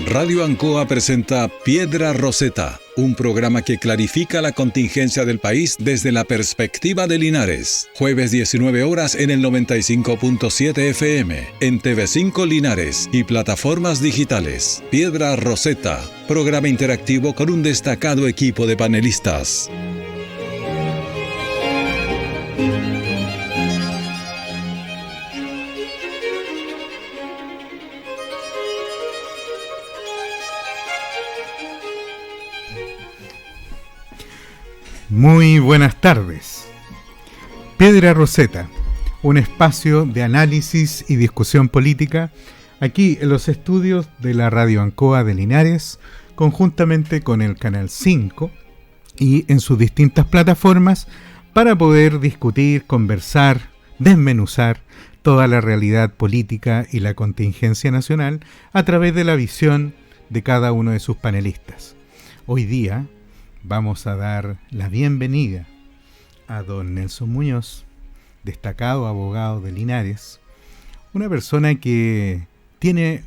Radio Ancoa presenta Piedra Roseta, un programa que clarifica la contingencia del país desde la perspectiva de Linares. Jueves 19 horas en el 95.7 FM, en TV5 Linares y plataformas digitales. Piedra Roseta, programa interactivo con un destacado equipo de panelistas. Muy buenas tardes. Piedra Roseta, un espacio de análisis y discusión política aquí en los estudios de la Radio Ancoa de Linares, conjuntamente con el Canal 5 y en sus distintas plataformas para poder discutir, conversar, desmenuzar toda la realidad política y la contingencia nacional a través de la visión de cada uno de sus panelistas. Hoy día vamos a dar la bienvenida a don Nelson Muñoz, destacado abogado de Linares, una persona que tiene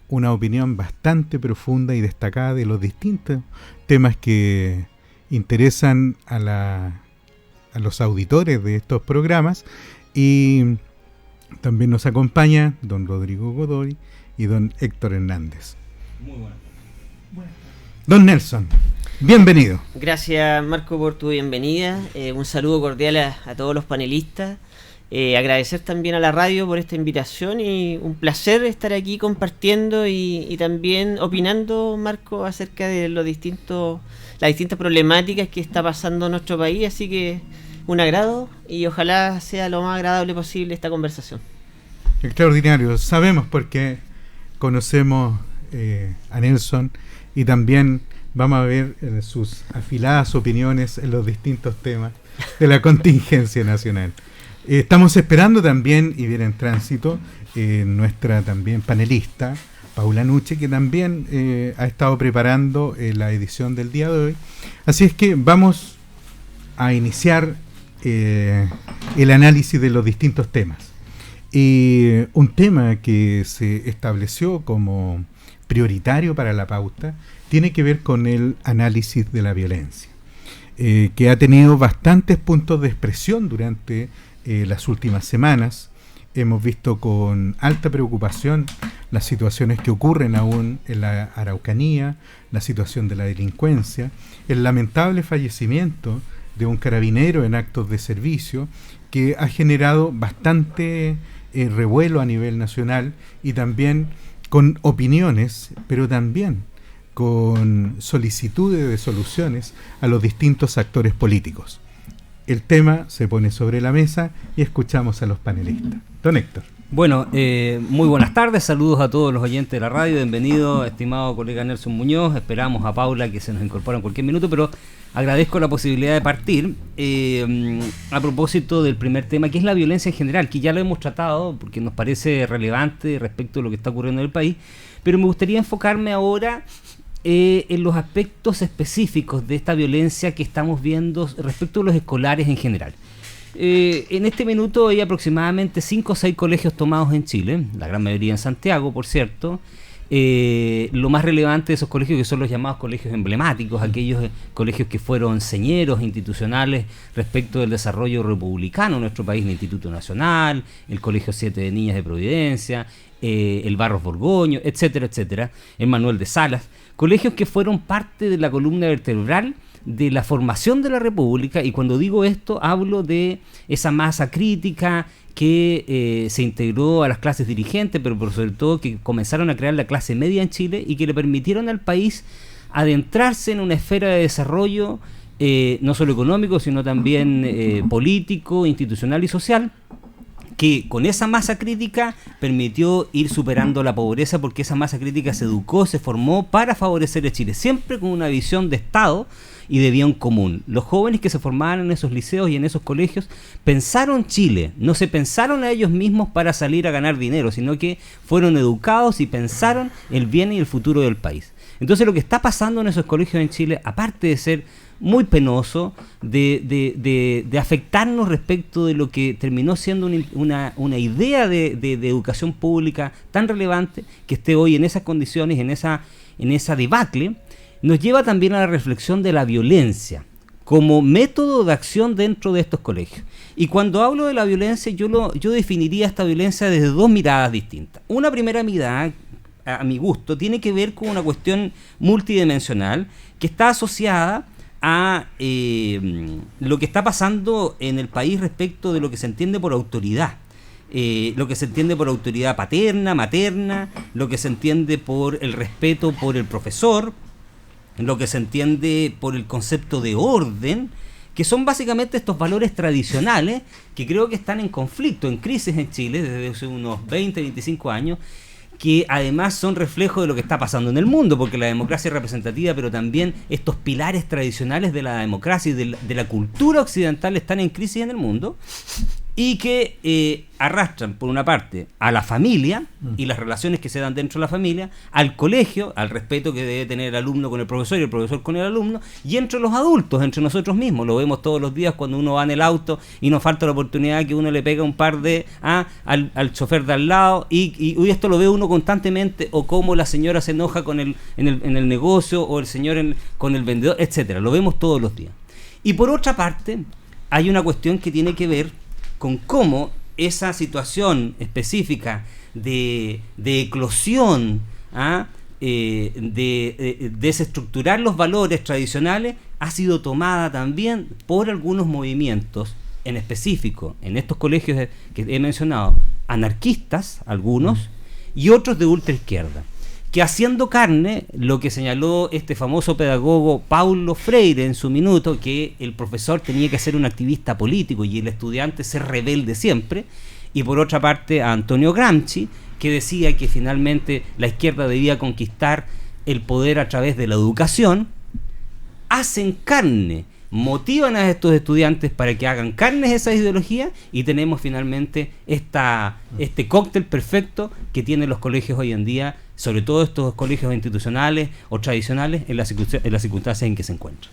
una opinión bastante profunda y destacada de los distintos temas que interesan a los auditores de estos programas, y también nos acompaña don Rodrigo Godoy y don Héctor Hernández. Muy bueno. Don Nelson, bienvenido. Gracias, Marco, por tu bienvenida. Un saludo cordial a todos los panelistas. Agradecer también a la radio por esta invitación y un placer estar aquí compartiendo y también opinando, Marco, acerca de las distintas problemáticas que está pasando en nuestro país. Así que un agrado y ojalá sea lo más agradable posible esta conversación. Extraordinario. Sabemos porque conocemos a Nelson y también vamos a ver sus afiladas opiniones en los distintos temas de la contingencia nacional. Estamos esperando también, y viene en tránsito, nuestra también panelista, Paula Nuche, que también ha estado preparando la edición del día de hoy. Así es que vamos a iniciar el análisis de los distintos temas. Y un tema que se estableció como prioritario para la pauta tiene que ver con el análisis de la violencia, que ha tenido bastantes puntos de expresión durante las últimas semanas. Hemos visto con alta preocupación las situaciones que ocurren aún en la Araucanía, la situación de la delincuencia, el lamentable fallecimiento de un carabinero en actos de servicio que ha generado bastante revuelo a nivel nacional, y también con opiniones, pero también con solicitudes de soluciones a los distintos actores políticos. El tema se pone sobre la mesa y escuchamos a los panelistas. Don Héctor. Bueno, muy buenas tardes, saludos a todos los oyentes de la radio, bienvenido, estimado colega Nelson Muñoz. Esperamos a Paula, que se nos incorpora en cualquier minuto, pero agradezco la posibilidad de partir a propósito del primer tema, que es la violencia en general, que ya lo hemos tratado porque nos parece relevante respecto a lo que está ocurriendo en el país, pero me gustaría enfocarme ahora en los aspectos específicos de esta violencia que estamos viendo respecto a los escolares en general. En este minuto hay aproximadamente 5 o 6 colegios tomados en Chile, la gran mayoría en Santiago, por cierto. Lo más relevante de esos colegios, que son los llamados colegios emblemáticos, aquellos colegios que fueron señeros institucionales respecto del desarrollo republicano en nuestro país: el Instituto Nacional, el Colegio 7 de Niñas de Providencia, el Barros Borgoño, etcétera, etcétera, el Manuel de Salas, colegios que fueron parte de la columna vertebral de la formación de la República. Y cuando digo esto, hablo de esa masa crítica que se integró a las clases dirigentes, pero por sobre todo que comenzaron a crear la clase media en Chile y que le permitieron al país adentrarse en una esfera de desarrollo no solo económico, sino también político, institucional y social, que con esa masa crítica permitió ir superando la pobreza, porque esa masa crítica se educó, se formó para favorecer a Chile, siempre con una visión de Estado y de bien común. Los jóvenes que se formaban en esos liceos y en esos colegios pensaron Chile, no se pensaron a ellos mismos para salir a ganar dinero, sino que fueron educados y pensaron el bien y el futuro del país. Entonces lo que está pasando en esos colegios en Chile, aparte de ser muy penoso, de afectarnos respecto de lo que terminó siendo una idea de educación pública tan relevante, que esté hoy en esas condiciones, en esa debacle, nos lleva también a la reflexión de la violencia como método de acción dentro de estos colegios. Y cuando hablo de la violencia, yo definiría esta violencia desde dos miradas distintas. Una primera mirada, a mi gusto, tiene que ver con una cuestión multidimensional que está asociada a lo que está pasando en el país respecto de lo que se entiende por autoridad. Lo que se entiende por autoridad paterna, materna, lo que se entiende por el respeto por el profesor, lo que se entiende por el concepto de orden, que son básicamente estos valores tradicionales que creo que están en conflicto, en crisis en Chile desde hace unos 20, 25 años, que además son reflejo de lo que está pasando en el mundo, porque la democracia es representativa, pero también estos pilares tradicionales de la democracia y de la cultura occidental están en crisis en el mundo, y que arrastran, por una parte, a la familia y las relaciones que se dan dentro de la familia, al colegio, al respeto que debe tener el alumno con el profesor y el profesor con el alumno, y entre los adultos, entre nosotros mismos. Lo vemos todos los días cuando uno va en el auto y nos falta la oportunidad que uno le pega un par de al chofer de al lado, y esto lo ve uno constantemente, o cómo la señora se enoja en el negocio, o el señor con el vendedor, etcétera. Lo vemos todos los días. Y por otra parte, hay una cuestión que tiene que ver con cómo esa situación específica de eclosión, de desestructurar los valores tradicionales, ha sido tomada también por algunos movimientos, en específico, en estos colegios que he mencionado, anarquistas, algunos, y otros de ultraizquierda, que haciendo carne lo que señaló este famoso pedagogo Paulo Freire en su minuto, que el profesor tenía que ser un activista político y el estudiante ser rebelde siempre, y por otra parte a Antonio Gramsci, que decía que finalmente la izquierda debía conquistar el poder a través de la educación. Hacen carne, motivan a estos estudiantes para que hagan carnes esa ideología, y tenemos finalmente este cóctel perfecto que tienen los colegios hoy en día, sobre todo estos colegios institucionales o tradicionales, en las circunstancias en que se encuentran.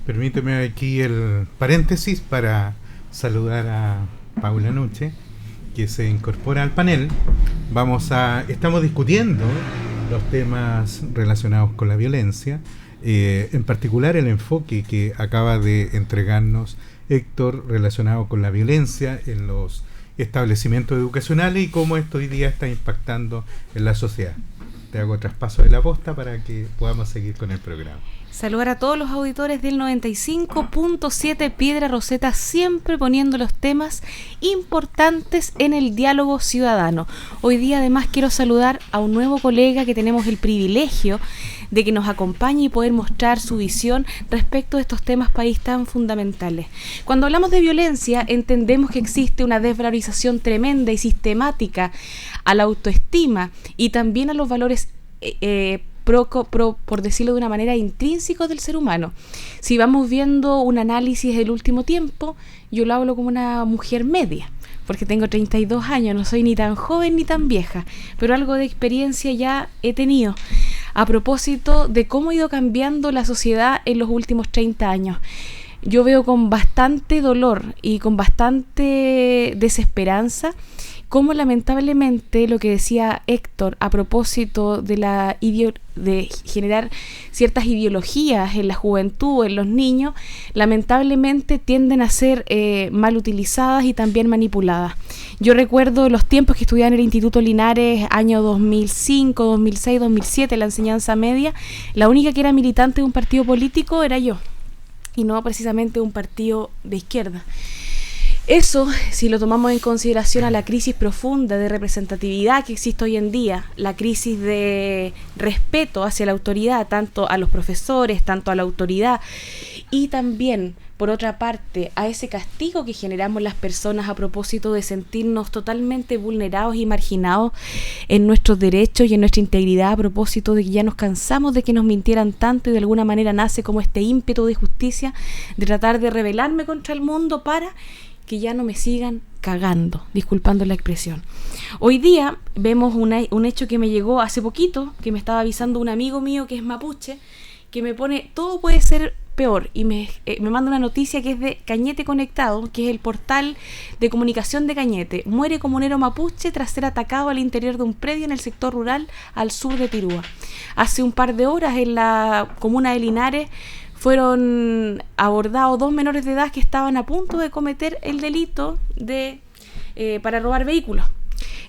Permíteme aquí el paréntesis para saludar a Paula Nuche, que se incorpora al panel. Estamos discutiendo los temas relacionados con la violencia, en particular el enfoque que acaba de entregarnos Héctor relacionado con la violencia en los establecimientos educacionales y cómo esto hoy día está impactando en la sociedad. Te hago traspaso de la posta para que podamos seguir con el programa. Saludar a todos los auditores del 95.7 Piedra Roseta, siempre poniendo los temas importantes en el diálogo ciudadano. Hoy día además quiero saludar a un nuevo colega que tenemos el privilegio de que nos acompañe y poder mostrar su visión respecto de estos temas país tan fundamentales. Cuando hablamos de violencia, entendemos que existe una desvalorización tremenda y sistemática a la autoestima y también a los valores por decirlo de una manera, intrínsecos del ser humano. Si vamos viendo un análisis del último tiempo, yo lo hablo como una mujer media, porque tengo 32 años, no soy ni tan joven ni tan vieja, pero algo de experiencia ya he tenido a propósito de cómo ha ido cambiando la sociedad en los últimos 30 años. Yo veo con bastante dolor y con bastante desesperanza cómo lamentablemente lo que decía Héctor a propósito de de generar ciertas ideologías en la juventud, en los niños, lamentablemente tienden a ser mal utilizadas y también manipuladas. Yo recuerdo los tiempos que estudiaba en el Instituto Linares, año 2005, 2006, 2007, la enseñanza media, la única que era militante de un partido político era yo, y no precisamente un partido de izquierda. Eso, si lo tomamos en consideración a la crisis profunda de representatividad que existe hoy en día, la crisis de respeto hacia la autoridad, tanto a los profesores, tanto a la autoridad, y también, por otra parte, a ese castigo que generamos las personas a propósito de sentirnos totalmente vulnerados y marginados en nuestros derechos y en nuestra integridad, a propósito de que ya nos cansamos de que nos mintieran tanto, y de alguna manera nace como este ímpetu de justicia, de tratar de rebelarme contra el mundo para que ya no me sigan cagando, disculpando la expresión. Hoy día vemos un hecho que me llegó hace poquito, que me estaba avisando un amigo mío que es mapuche, que me pone, todo puede ser peor, y me manda una noticia que es de Cañete Conectado, que es el portal de comunicación de Cañete. Muere comunero mapuche tras ser atacado al interior de un predio en el sector rural al sur de Tirúa. Hace un par de horas en la comuna de Linares fueron abordados 2 menores de edad que estaban a punto de cometer el delito para robar vehículos.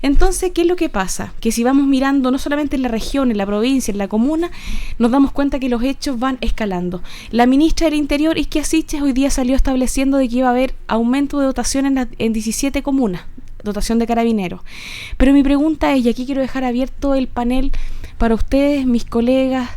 Entonces, ¿qué es lo que pasa? Que si vamos mirando no solamente en la región, en la provincia, en la comuna, nos damos cuenta que los hechos van escalando. La ministra del Interior, Isquia Siches, hoy día salió estableciendo de que iba a haber aumento de dotación en 17 comunas, dotación de carabineros. Pero mi pregunta es, y aquí quiero dejar abierto el panel para ustedes, mis colegas,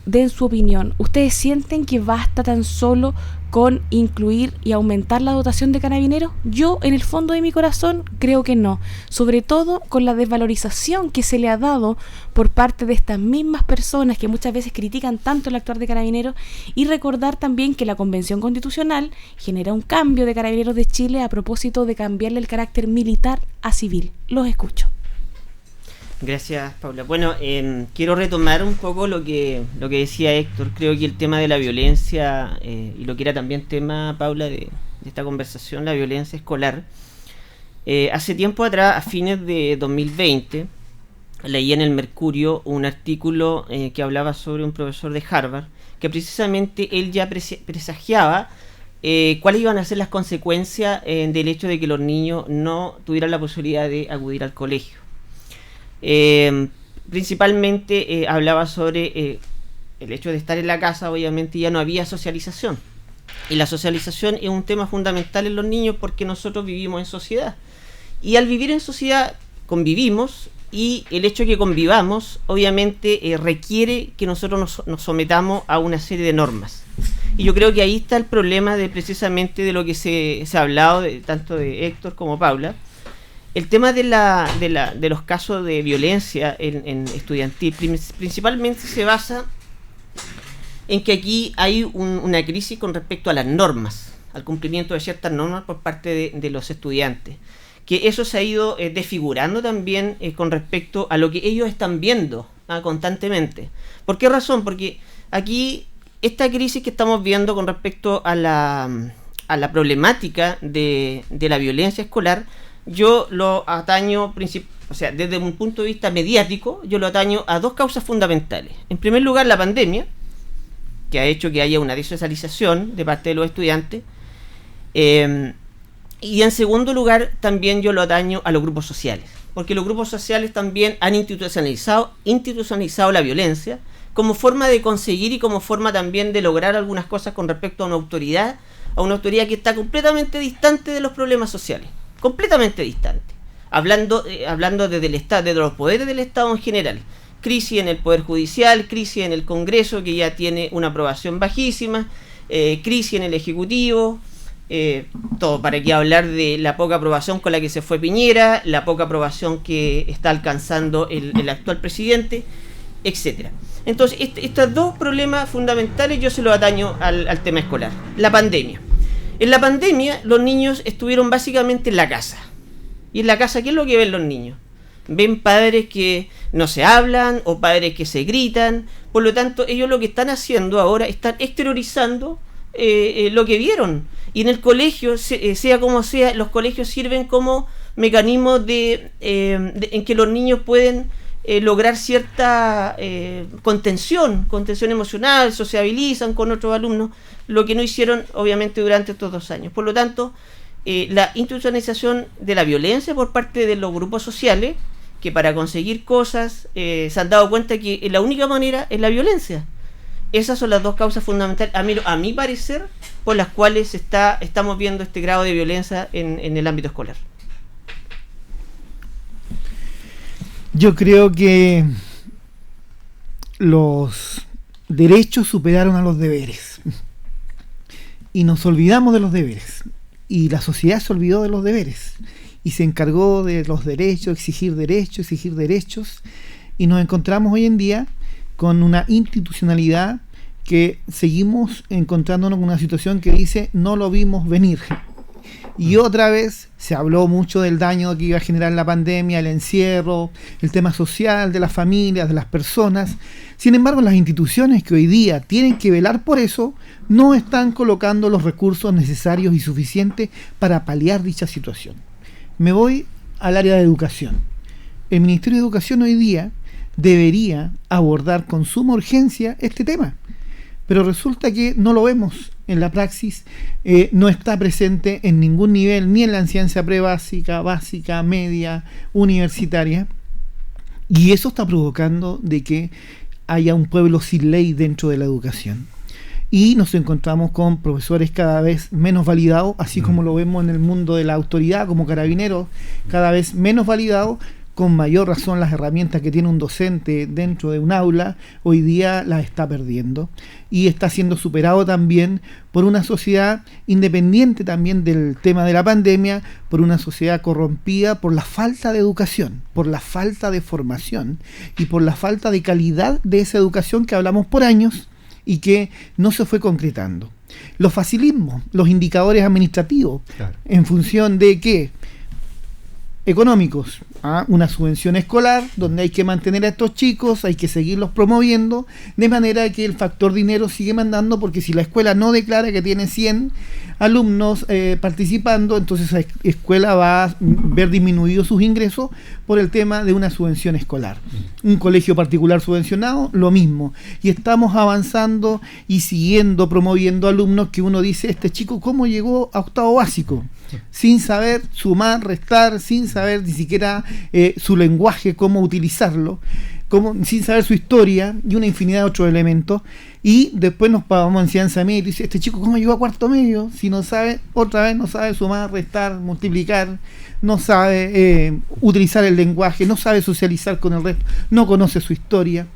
den su opinión. ¿Ustedes sienten que basta tan solo con incluir y aumentar la dotación de carabineros? Yo, en el fondo de mi corazón, creo que no. Sobre todo con la desvalorización que se le ha dado por parte de estas mismas personas que muchas veces critican tanto el actuar de carabineros, y recordar también que la Convención Constitucional genera un cambio de Carabineros de Chile a propósito de cambiarle el carácter militar a civil. Los escucho. Gracias, Paula. Bueno, quiero retomar un poco lo que decía Héctor. Creo que el tema de la violencia, y lo que era también tema, Paula, de esta conversación, la violencia escolar. Hace tiempo atrás, a fines de 2020, leí en el Mercurio un artículo que hablaba sobre un profesor de Harvard, que precisamente él ya presagiaba cuáles iban a ser las consecuencias del hecho de que los niños no tuvieran la posibilidad de acudir al colegio. Principalmente hablaba sobre el hecho de estar en la casa. Obviamente ya no había socialización, y la socialización es un tema fundamental en los niños porque nosotros vivimos en sociedad, y al vivir en sociedad convivimos, y el hecho de que convivamos obviamente requiere que nosotros nos sometamos a una serie de normas, y yo creo que ahí está el problema precisamente de lo que se ha hablado tanto de Héctor como Paula. El tema de los casos de violencia en estudiantil principalmente se basa en que aquí hay una crisis con respecto a las normas, al cumplimiento de ciertas normas por parte de los estudiantes, que eso se ha ido desfigurando también con respecto a lo que ellos están viendo constantemente. ¿Por qué razón? Porque aquí esta crisis que estamos viendo con respecto a la problemática de la violencia escolar, yo lo ataño, desde un punto de vista mediático, yo lo ataño a 2 causas fundamentales. En primer lugar, la pandemia, que ha hecho que haya una desocialización de parte de los estudiantes. Y en segundo lugar, también yo lo ataño a los grupos sociales, porque los grupos sociales también han institucionalizado la violencia como forma de conseguir y como forma también de lograr algunas cosas con respecto a una autoridad que está completamente distante de los problemas sociales. Completamente distante, hablando desde el Estado, desde los poderes del Estado en general. Crisis en el Poder Judicial, crisis en el Congreso, que ya tiene una aprobación bajísima, crisis en el Ejecutivo, todo para qué hablar de la poca aprobación con la que se fue Piñera, la poca aprobación que está alcanzando el actual presidente, etcétera. Entonces, estos 2 problemas fundamentales yo se los ataño al tema escolar. La pandemia. En la pandemia los niños estuvieron básicamente en la casa. ¿Y en la casa qué es lo que ven los niños? Ven padres que no se hablan o padres que se gritan. Por lo tanto, ellos lo que están haciendo ahora, están exteriorizando lo que vieron. Y en el colegio, sea como sea, los colegios sirven como mecanismos en que los niños pueden lograr cierta contención emocional, sociabilizan con otros alumnos, lo que no hicieron obviamente durante estos 2 años. Por lo tanto, la institucionalización de la violencia por parte de los grupos sociales, que para conseguir cosas se han dado cuenta que la única manera es la violencia. Esas son las 2 causas fundamentales, a mi parecer, por las cuales estamos viendo este grado de violencia en el ámbito escolar. Yo creo que los derechos superaron a los deberes y nos olvidamos de los deberes, y la sociedad se olvidó de los deberes y se encargó de los derechos, exigir derechos, y nos encontramos hoy en día con una institucionalidad que seguimos encontrándonos con una situación que dice no lo vimos venir. Y otra vez se habló mucho del daño que iba a generar la pandemia, el encierro, el tema social de las familias, de las personas. Sin embargo, las instituciones que hoy día tienen que velar por eso no están colocando los recursos necesarios y suficientes para paliar dicha situación. Me voy al área de educación. El Ministerio de Educación hoy día debería abordar con suma urgencia este tema, pero resulta que no lo vemos en la praxis, no está presente en ningún nivel, ni en la enseñanza prebásica, básica, media, universitaria, y eso está provocando de que haya un pueblo sin ley dentro de la educación. Y nos encontramos con profesores cada vez menos validados, así como lo vemos en el mundo de la autoridad, como carabineros, cada vez menos validados. Con mayor razón las herramientas que tiene un docente dentro de un aula, hoy día las está perdiendo. Y está siendo superado también por una sociedad independiente también del tema de la pandemia, por una sociedad corrompida por la falta de educación, por la falta de formación y por la falta de calidad de esa educación que hablamos por años y que no se fue concretando. Los facilismos, los indicadores administrativos, claro, en función de qué, económicos, una subvención escolar donde hay que mantener a estos chicos, hay que seguirlos promoviendo, de manera que el factor dinero sigue mandando, porque si la escuela no declara que tiene 100 alumnos participando, entonces la escuela va a ver disminuidos sus ingresos por el tema de una subvención escolar. Un colegio particular subvencionado, lo mismo. Y estamos avanzando y siguiendo promoviendo alumnos que uno dice, este chico ¿cómo llegó a octavo básico? Sin saber sumar, restar, sin saber ni siquiera su lenguaje, cómo utilizarlo, sin saber su historia y una infinidad de otros elementos. Y después nos vamos a enseñanza media y dice, este chico ¿cómo llegó a cuarto medio? Si no sabe, otra vez no sabe sumar, restar, multiplicar, no sabe utilizar el lenguaje, no sabe socializar con el resto, no conoce su historia.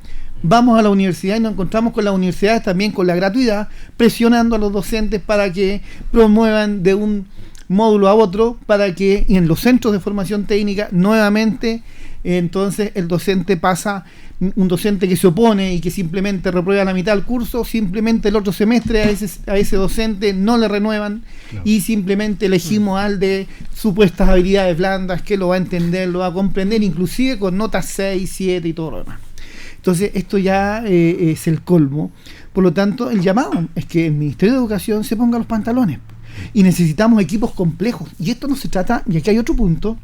Vamos a la universidad y nos encontramos con las universidades también con la gratuidad, presionando a los docentes para que promuevan de un módulo a otro, para que en los centros de formación técnica nuevamente entonces el docente pasa, un docente que se opone y que simplemente reprueba la mitad del curso, simplemente el otro semestre a ese docente no le renuevan, claro, y simplemente elegimos al de supuestas habilidades blandas que lo va a entender, lo va a comprender, inclusive con notas 6, 7 y todo lo demás. Entonces esto ya es el colmo. Por lo tanto, el llamado es que el Ministerio de Educación se ponga los pantalones. Y necesitamos equipos complejos. Y esto no se trata, y aquí hay otro punto,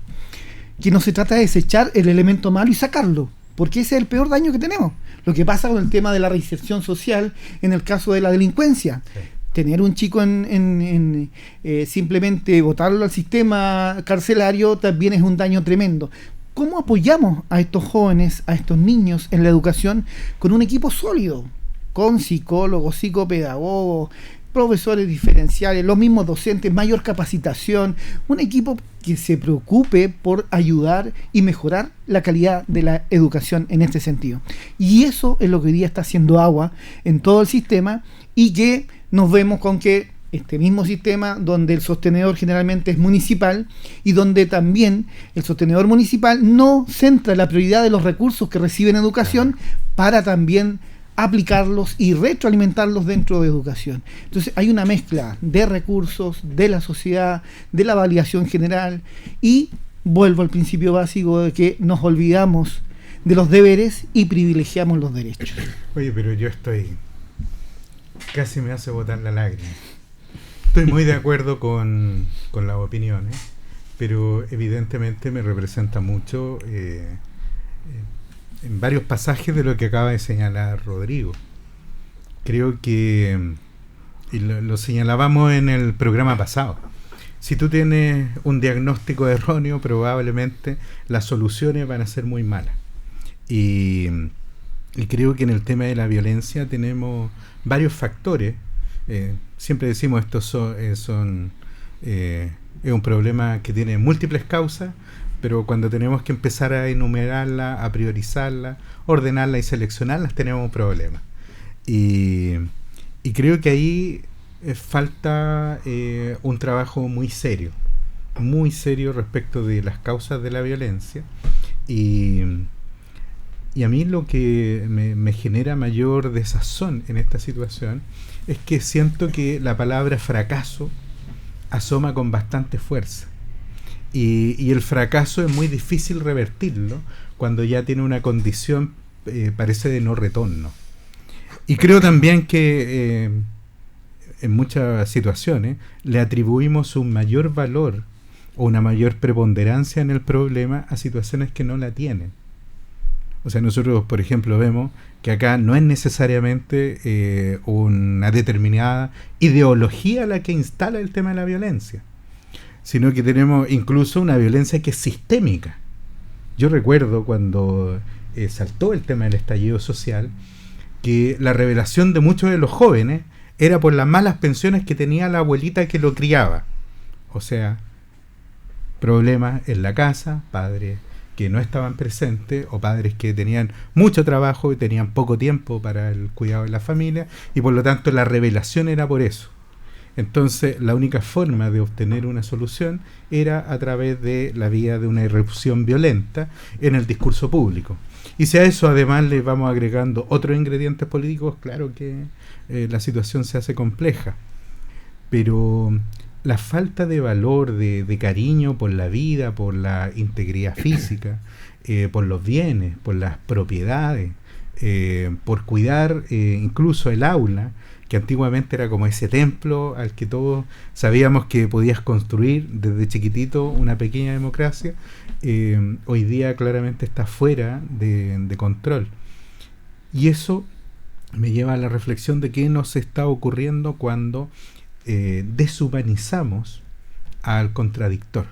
que no se trata de desechar el elemento malo y sacarlo, porque ese es el peor daño que tenemos. Lo que pasa con el tema de la reinserción social en el caso de la delincuencia. Sí. Tener un chico simplemente botarlo al sistema carcelario también es un daño tremendo. ¿Cómo apoyamos a estos jóvenes, a estos niños en la educación con un equipo sólido? Con psicólogos, psicopedagogos, profesores diferenciales, los mismos docentes, mayor capacitación, un equipo que se preocupe por ayudar y mejorar la calidad de la educación en este sentido. Y eso es lo que hoy día está haciendo agua en todo el sistema, y que nos vemos con que este mismo sistema, donde el sostenedor generalmente es municipal y donde también el sostenedor municipal no centra la prioridad de los recursos que reciben educación para también aplicarlos y retroalimentarlos dentro de educación. Entonces hay una mezcla de recursos, de la sociedad, de la validación general, y vuelvo al principio básico de que nos olvidamos de los deberes y privilegiamos los derechos. Oye, pero yo casi me hace botar la lágrima. Estoy muy de acuerdo con las opiniones, pero evidentemente me representa mucho en varios pasajes de lo que acaba de señalar Rodrigo. Creo que, y lo señalábamos en el programa pasado, si tú tienes un diagnóstico erróneo, probablemente las soluciones van a ser muy malas. Y creo que en el tema de la violencia tenemos varios factores. Siempre decimos esto es un problema que tiene múltiples causas, pero cuando tenemos que empezar a enumerarla, a priorizarla, ordenarla y seleccionarlas, tenemos un problema. Y creo que ahí falta un trabajo muy serio respecto de las causas de la violencia. Y a mí lo que me genera mayor desazón en esta situación es que siento que la palabra fracaso asoma con bastante fuerza. Y el fracaso es muy difícil revertirlo cuando ya tiene una condición, parece de no retorno. Y creo también que en muchas situaciones le atribuimos un mayor valor o una mayor preponderancia en el problema a situaciones que no la tienen. O sea, nosotros, por ejemplo, vemos que acá no es necesariamente una determinada ideología la que instala el tema de la violencia, sino que tenemos incluso una violencia que es sistémica. Yo recuerdo cuando saltó el tema del estallido social, que la revelación de muchos de los jóvenes era por las malas pensiones que tenía la abuelita que lo criaba. O sea, problemas en la casa, padres que no estaban presentes o padres que tenían mucho trabajo y tenían poco tiempo para el cuidado de la familia, y por lo tanto la revelación era por eso. Entonces la única forma de obtener una solución era a través de la vía de una irrupción violenta en el discurso público. Y si a eso además le vamos agregando otros ingredientes políticos, claro que la situación se hace compleja. Pero la falta de valor, de cariño por la vida, por la integridad física, por los bienes, por las propiedades, por cuidar incluso el aula, que antiguamente era como ese templo al que todos sabíamos que podías construir desde chiquitito una pequeña democracia, hoy día claramente está fuera de control. Y eso me lleva a la reflexión de qué nos está ocurriendo cuando deshumanizamos al contradictor.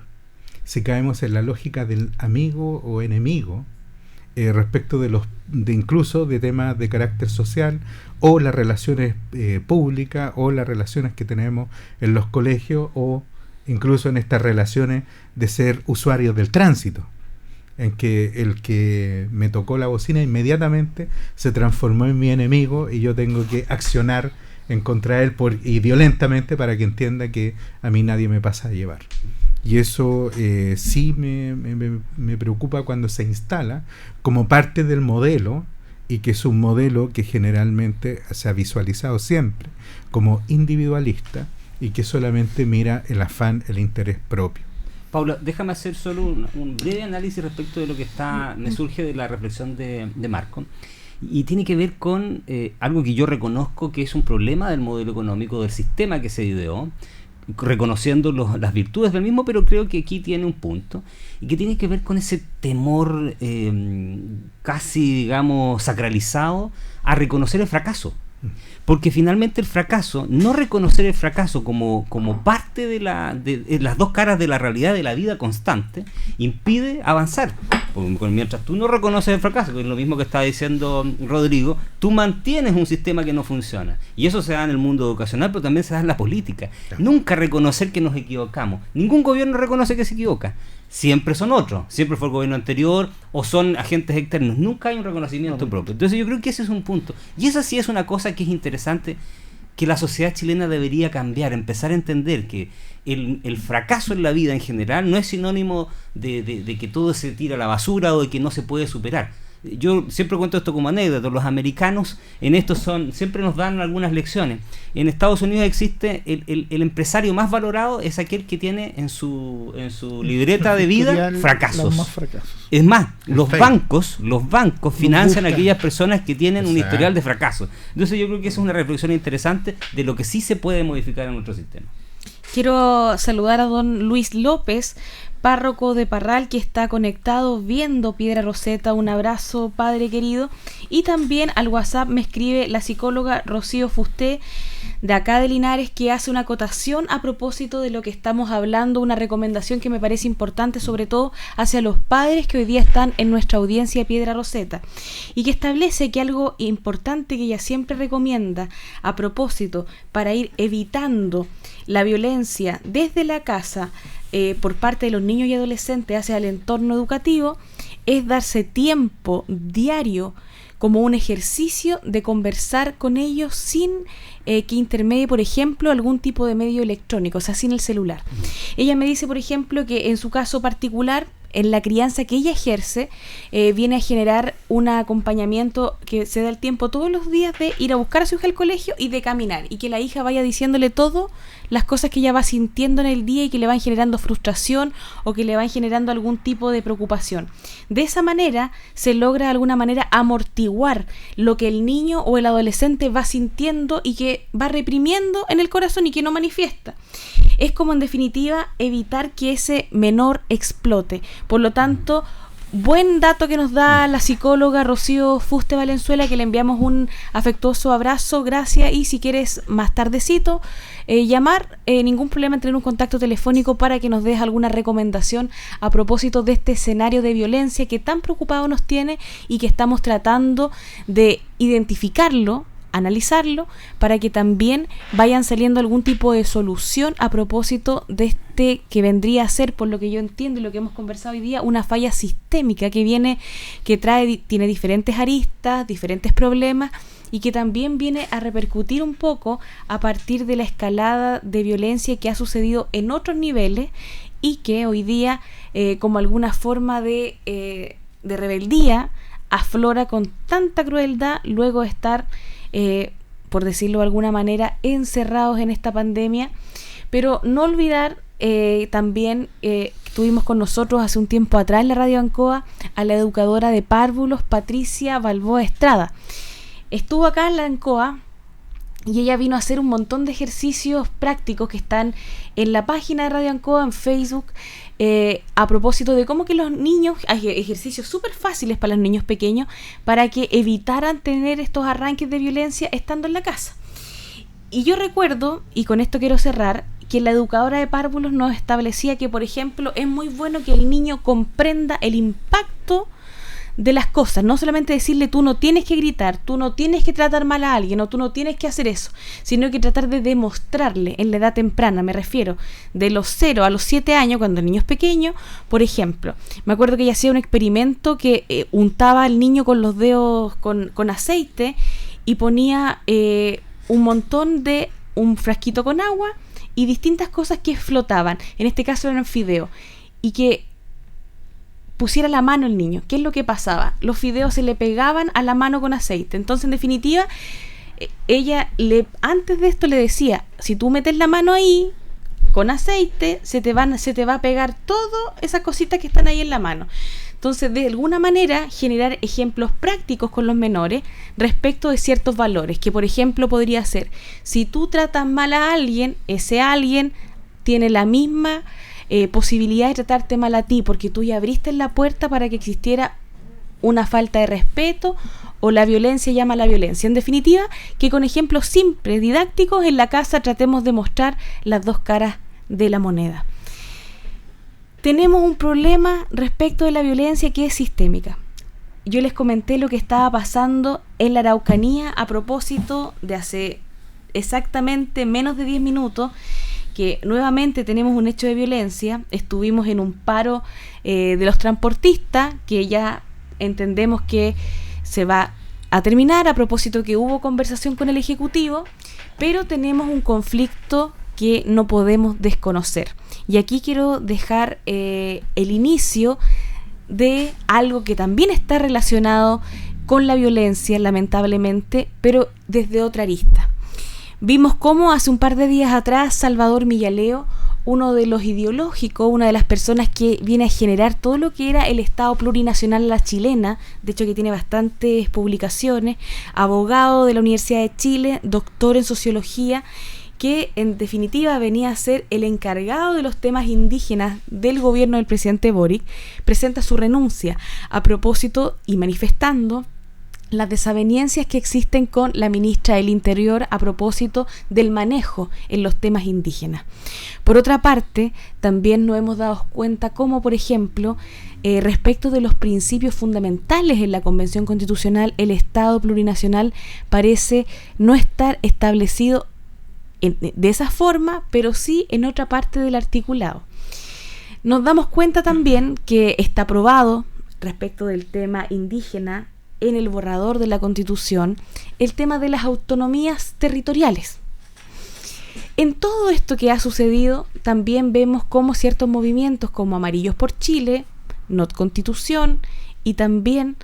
Si caemos en la lógica del amigo o enemigo respecto de incluso de temas de carácter social, o las relaciones públicas, o las relaciones que tenemos en los colegios, o incluso en estas relaciones de ser usuarios del tránsito, en que el que me tocó la bocina inmediatamente se transformó en mi enemigo y yo tengo que accionar en contra de él y violentamente para que entienda que a mí nadie me pasa a llevar. Y eso sí me preocupa cuando se instala como parte del modelo, y que es un modelo que generalmente se ha visualizado siempre como individualista y que solamente mira el afán, el interés propio. Paula, déjame hacer solo un breve análisis respecto de lo que me surge de la reflexión de Marco, y tiene que ver con algo que yo reconozco que es un problema del modelo económico, del sistema que se ideó, reconociendo las virtudes del mismo, pero creo que aquí tiene un punto, y que tiene que ver con ese temor casi, digamos, sacralizado a reconocer el fracaso. Porque finalmente el fracaso, no reconocer el fracaso como parte de las dos caras de la realidad de la vida constante, impide avanzar. Porque mientras tú no reconoces el fracaso, que es lo mismo que está diciendo Rodrigo, tú mantienes un sistema que no funciona. Y eso se da en el mundo educacional, pero también se da en la política. Claro. Nunca reconocer que nos equivocamos. Ningún gobierno reconoce que se equivoca. Siempre son otros, siempre fue el gobierno anterior o son agentes externos, nunca hay un reconocimiento propio. Entonces yo creo que ese es un punto, y esa sí es una cosa que es interesante, que la sociedad chilena debería cambiar, empezar a entender que el fracaso en la vida en general no es sinónimo de que todo se tira a la basura o de que no se puede superar. Yo siempre cuento esto como anécdota. Los americanos en esto siempre nos dan algunas lecciones. En Estados Unidos existe el empresario más valorado, es aquel que tiene en su libreta de vida fracasos. Es más, los bancos financian a aquellas personas que tienen un historial de fracaso. Entonces yo creo que esa es una reflexión interesante de lo que sí se puede modificar en nuestro sistema. Quiero saludar a don Luis López, párroco de Parral, que está conectado viendo Piedra Roseta. Un abrazo, padre querido. Y también al WhatsApp me escribe la psicóloga Rocío Fusté, de acá de Linares, que hace una acotación a propósito de lo que estamos hablando, una recomendación que me parece importante, sobre todo hacia los padres que hoy día están en nuestra audiencia de Piedra Roseta, y que establece que algo importante que ella siempre recomienda a propósito para ir evitando la violencia desde la casa por parte de los niños y adolescentes hacia el entorno educativo es darse tiempo diario como un ejercicio de conversar con ellos sin que intermedie, por ejemplo, algún tipo de medio electrónico, o sea, sin el celular. Ella me dice, por ejemplo, que en su caso particular, en la crianza que ella ejerce, viene a generar un acompañamiento que se da el tiempo todos los días de ir a buscar a su hija al colegio y de caminar, y que la hija vaya diciéndole todo las cosas que ella va sintiendo en el día y que le van generando frustración o que le van generando algún tipo de preocupación. De esa manera se logra de alguna manera amortiguar lo que el niño o el adolescente va sintiendo y que va reprimiendo en el corazón y que no manifiesta. Es como, en definitiva, evitar que ese menor explote. Por lo tanto, buen dato que nos da la psicóloga Rocío Fuste Valenzuela, que le enviamos un afectuoso abrazo, gracias, y si quieres más tardecito llamar, ningún problema en tener un contacto telefónico para que nos des alguna recomendación a propósito de este escenario de violencia que tan preocupado nos tiene y que estamos tratando de identificarlo, analizarlo, para que también vayan saliendo algún tipo de solución a propósito de este que vendría a ser, por lo que yo entiendo y lo que hemos conversado hoy día, una falla sistémica tiene diferentes aristas, diferentes problemas, y que también viene a repercutir un poco a partir de la escalada de violencia que ha sucedido en otros niveles y que hoy día, como alguna forma de rebeldía, aflora con tanta crueldad luego de estar, por decirlo de alguna manera, encerrados en esta pandemia. Pero no olvidar también, tuvimos con nosotros hace un tiempo atrás en la Radio Ancoa a la educadora de párvulos, Patricia Balboa Estrada. Estuvo acá en la Ancoa y ella vino a hacer un montón de ejercicios prácticos que están en la página de Radio Ancoa, en Facebook, a propósito de cómo que los niños, hay ejercicios súper fáciles para los niños pequeños para que evitaran tener estos arranques de violencia estando en la casa. Y yo recuerdo, y con esto quiero cerrar, que la educadora de párvulos nos establecía que, por ejemplo, es muy bueno que el niño comprenda el impacto de las cosas, no solamente decirle tú no tienes que gritar, tú no tienes que tratar mal a alguien o tú no tienes que hacer eso, sino que tratar de demostrarle en la edad temprana, me refiero de los 0 a los 7 años, cuando el niño es pequeño. Por ejemplo, me acuerdo que ella hacía un experimento que untaba al niño con los dedos con aceite y ponía un frasquito con agua y distintas cosas que flotaban, en este caso eran fideos, y que pusiera la mano el niño. ¿Qué es lo que pasaba? Los fideos se le pegaban a la mano con aceite. Entonces, en definitiva, ella antes de esto le decía, si tú metes la mano ahí con aceite, se te va a pegar todas esas cositas que están ahí en la mano. Entonces, de alguna manera, generar ejemplos prácticos con los menores respecto de ciertos valores, que por ejemplo podría ser, si tú tratas mal a alguien, ese alguien tiene la misma posibilidad de tratarte mal a ti, porque tú ya abriste la puerta para que existiera una falta de respeto o la violencia llama a la violencia. En definitiva, que con ejemplos simples, didácticos, en la casa tratemos de mostrar las dos caras de la moneda. Tenemos un problema respecto de la violencia que es sistémica. Yo les comenté lo que estaba pasando en la Araucanía a propósito de hace exactamente menos de 10 minutos, que nuevamente tenemos un hecho de violencia. Estuvimos en un paro de los transportistas, que ya entendemos que se va a terminar, a propósito que hubo conversación con el Ejecutivo, pero tenemos un conflicto que no podemos desconocer. Y aquí quiero dejar el inicio de algo que también está relacionado con la violencia, lamentablemente, pero desde otra arista. Vimos cómo hace un par de días atrás Salvador Millaleo, uno de los ideológicos, una de las personas que viene a generar todo lo que era el Estado plurinacional a la chilena, de hecho que tiene bastantes publicaciones, abogado de la Universidad de Chile, doctor en sociología, que en definitiva venía a ser el encargado de los temas indígenas del gobierno del presidente Boric, presenta su renuncia a propósito y manifestando las desavenencias que existen con la ministra del Interior a propósito del manejo en los temas indígenas. Por otra parte, también nos hemos dado cuenta cómo, por ejemplo, respecto de los principios fundamentales en la Convención Constitucional, el Estado plurinacional parece no estar establecido de esa forma, pero sí en otra parte del articulado. Nos damos cuenta también que está aprobado respecto del tema indígena en el borrador de la Constitución el tema de las autonomías territoriales. En todo esto que ha sucedido, también vemos cómo ciertos movimientos como Amarillos por Chile, Not Constitución y también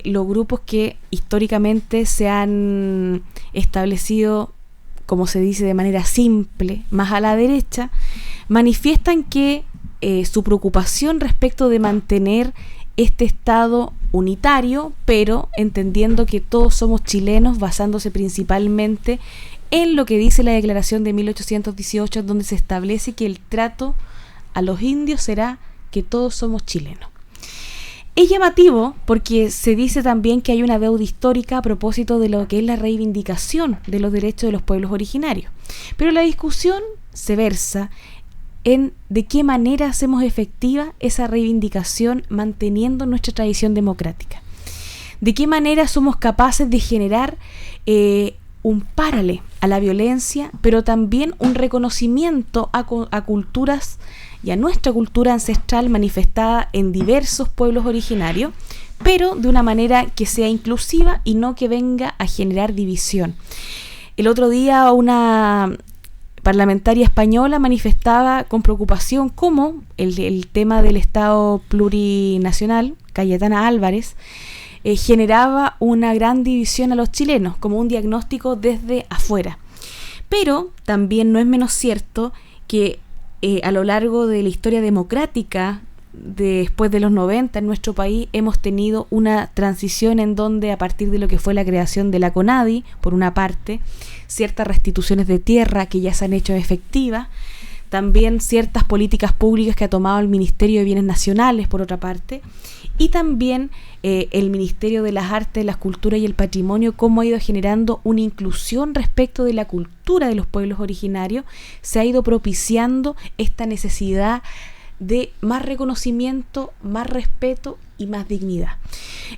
los grupos que históricamente se han establecido, como se dice de manera simple, más a la derecha, manifiestan que su preocupación respecto de mantener este Estado unitario, pero entendiendo que todos somos chilenos, basándose principalmente en lo que dice la Declaración de 1818, donde se establece que el trato a los indios será que todos somos chilenos. Es llamativo porque se dice también que hay una deuda histórica a propósito de lo que es la reivindicación de los derechos de los pueblos originarios. Pero la discusión se versa en de qué manera hacemos efectiva esa reivindicación manteniendo nuestra tradición democrática. De qué manera somos capaces de generar un párale a la violencia, pero también un reconocimiento a culturas y a nuestra cultura ancestral manifestada en diversos pueblos originarios, pero de una manera que sea inclusiva y no que venga a generar división. El otro día una parlamentaria española manifestaba con preocupación cómo el tema del Estado plurinacional, Cayetana Álvarez, generaba una gran división a los chilenos, como un diagnóstico desde afuera. Pero también no es menos cierto que a lo largo de la historia democrática, después de los 90 en nuestro país, hemos tenido una transición en donde, a partir de lo que fue la creación de la CONADI, por una parte, ciertas restituciones de tierra que ya se han hecho efectivas, también ciertas políticas públicas que ha tomado el Ministerio de Bienes Nacionales, por otra parte, y también el Ministerio de las Artes, las Culturas y el Patrimonio, cómo ha ido generando una inclusión respecto de la cultura de los pueblos originarios, se ha ido propiciando esta necesidad de más reconocimiento, más respeto y más dignidad.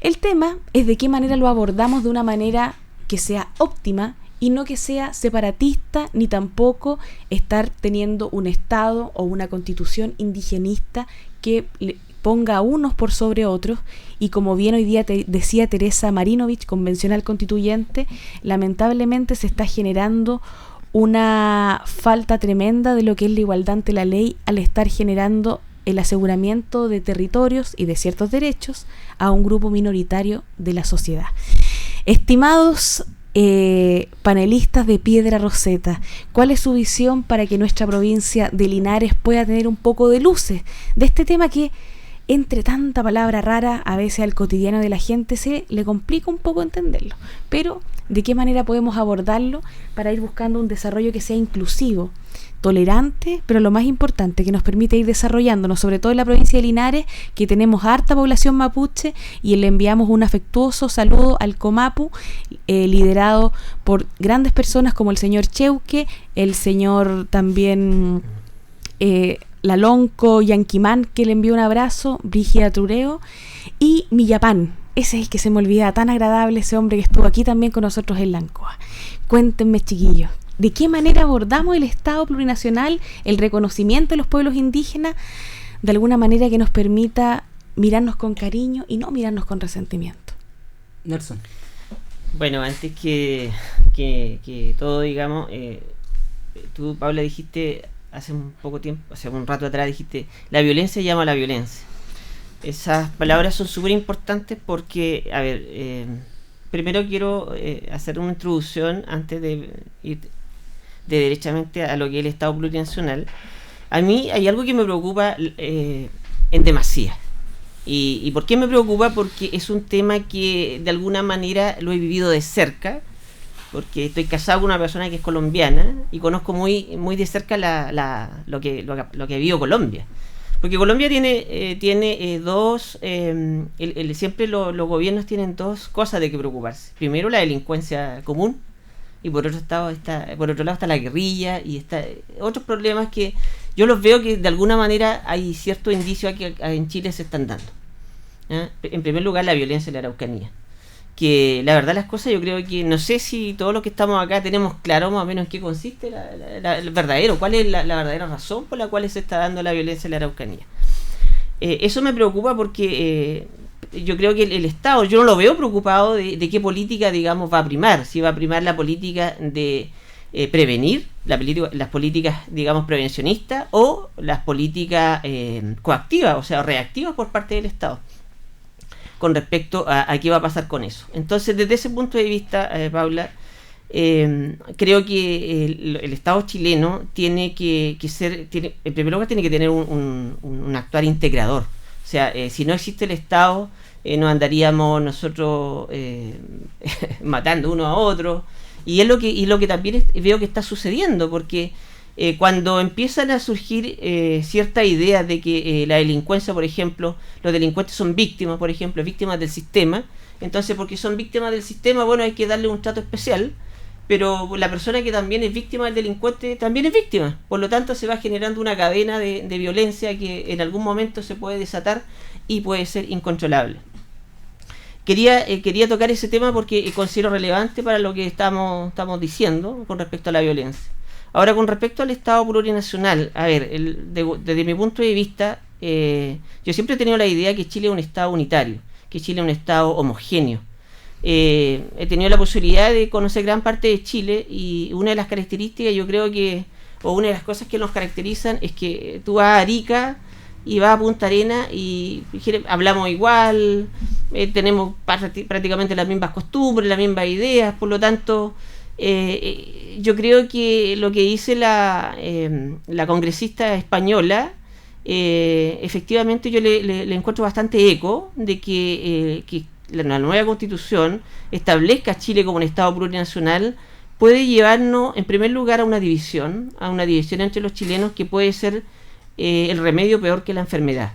El tema es de qué manera lo abordamos de una manera que sea óptima y no que sea separatista, ni tampoco estar teniendo un Estado o una constitución indigenista que ponga a unos por sobre otros, y como bien hoy día decía Teresa Marinovich, convencional constituyente, lamentablemente se está generando una falta tremenda de lo que es la igualdad ante la ley al estar generando el aseguramiento de territorios y de ciertos derechos a un grupo minoritario de la sociedad. Estimados panelistas de Piedra Roseta, ¿cuál es su visión para que nuestra provincia de Linares pueda tener un poco de luces de este tema que, entre tanta palabra rara, a veces al cotidiano de la gente se le complica un poco entenderlo? Pero de qué manera podemos abordarlo para ir buscando un desarrollo que sea inclusivo, tolerante, pero lo más importante, que nos permite ir desarrollándonos, sobre todo en la provincia de Linares, que tenemos harta población mapuche, y le enviamos un afectuoso saludo al COMAPU, liderado por grandes personas como el señor Cheuque, el señor también Lalonco Yanquimán, que le envió un abrazo, Brígida Tureo, y Millapán, ese es el que se me olvida, tan agradable ese hombre que estuvo aquí también con nosotros en Lancoa. Cuéntenme, chiquillos, ¿de qué manera abordamos el Estado plurinacional, el reconocimiento de los pueblos indígenas, de alguna manera que nos permita mirarnos con cariño y no mirarnos con resentimiento? Nelson. Bueno, antes que todo, digamos, tú, Paula, dijiste hace un poco tiempo, hace un rato atrás, dijiste, la violencia llama a la violencia. Esas palabras son súper importantes porque, a ver, primero quiero hacer una introducción antes de ir derechamente a lo que es el Estado plurinacional. A mí hay algo que me preocupa en demasía. ¿Y por qué me preocupa? Porque es un tema que de alguna manera lo he vivido de cerca, porque estoy casado con una persona que es colombiana y conozco muy de cerca lo que vivió Colombia. Porque Colombia tiene dos, siempre los gobiernos tienen dos cosas de que preocuparse. Primero, la delincuencia común, y por otro lado está la guerrilla, y está otros problemas que yo los veo que de alguna manera hay cierto indicio a que en Chile se están dando. En primer lugar, la violencia en la Araucanía, que la verdad las cosas, yo creo que no sé si todos los que estamos acá tenemos claro más o menos en qué consiste el verdadero, cuál es la verdadera razón por la cual se está dando la violencia en la Araucanía. Eso me preocupa porque yo creo que el Estado, yo no lo veo preocupado de qué política, digamos, va a primar, si va a primar la política de prevenir, las políticas, digamos, prevencionistas o las políticas coactivas, o sea, reactivas por parte del Estado, con respecto a qué va a pasar con eso. Entonces, desde ese punto de vista, Paula, creo que el Estado chileno tiene que ser, en primer lugar, tiene que tener un actuar integrador. O sea, si no existe el Estado, nos andaríamos nosotros matando uno a otro. Y es lo que también veo que está sucediendo, porque cuando empiezan a surgir ciertas ideas de que la delincuencia, por ejemplo, los delincuentes son víctimas, por ejemplo, víctimas del sistema, entonces porque son víctimas del sistema, bueno, hay que darle un trato especial, pero la persona que también es víctima del delincuente también es víctima, por lo tanto se va generando una cadena de violencia que en algún momento se puede desatar y puede ser incontrolable. Quería tocar ese tema porque considero relevante para lo que estamos diciendo con respecto a la violencia. Ahora, con respecto al Estado plurinacional, a ver, desde mi punto de vista, yo siempre he tenido la idea que Chile es un Estado unitario, que Chile es un Estado homogéneo. He tenido la posibilidad de conocer gran parte de Chile y una de las características, yo creo que, o una de las cosas que nos caracterizan es que tú vas a Arica y vas a Punta Arenas y hablamos igual, tenemos prácticamente las mismas costumbres, las mismas ideas, por lo tanto yo creo que lo que dice la congresista española, efectivamente yo le encuentro bastante eco de que la nueva constitución establezca a Chile como un Estado plurinacional, puede llevarnos en primer lugar a una división entre los chilenos que puede ser el remedio peor que la enfermedad.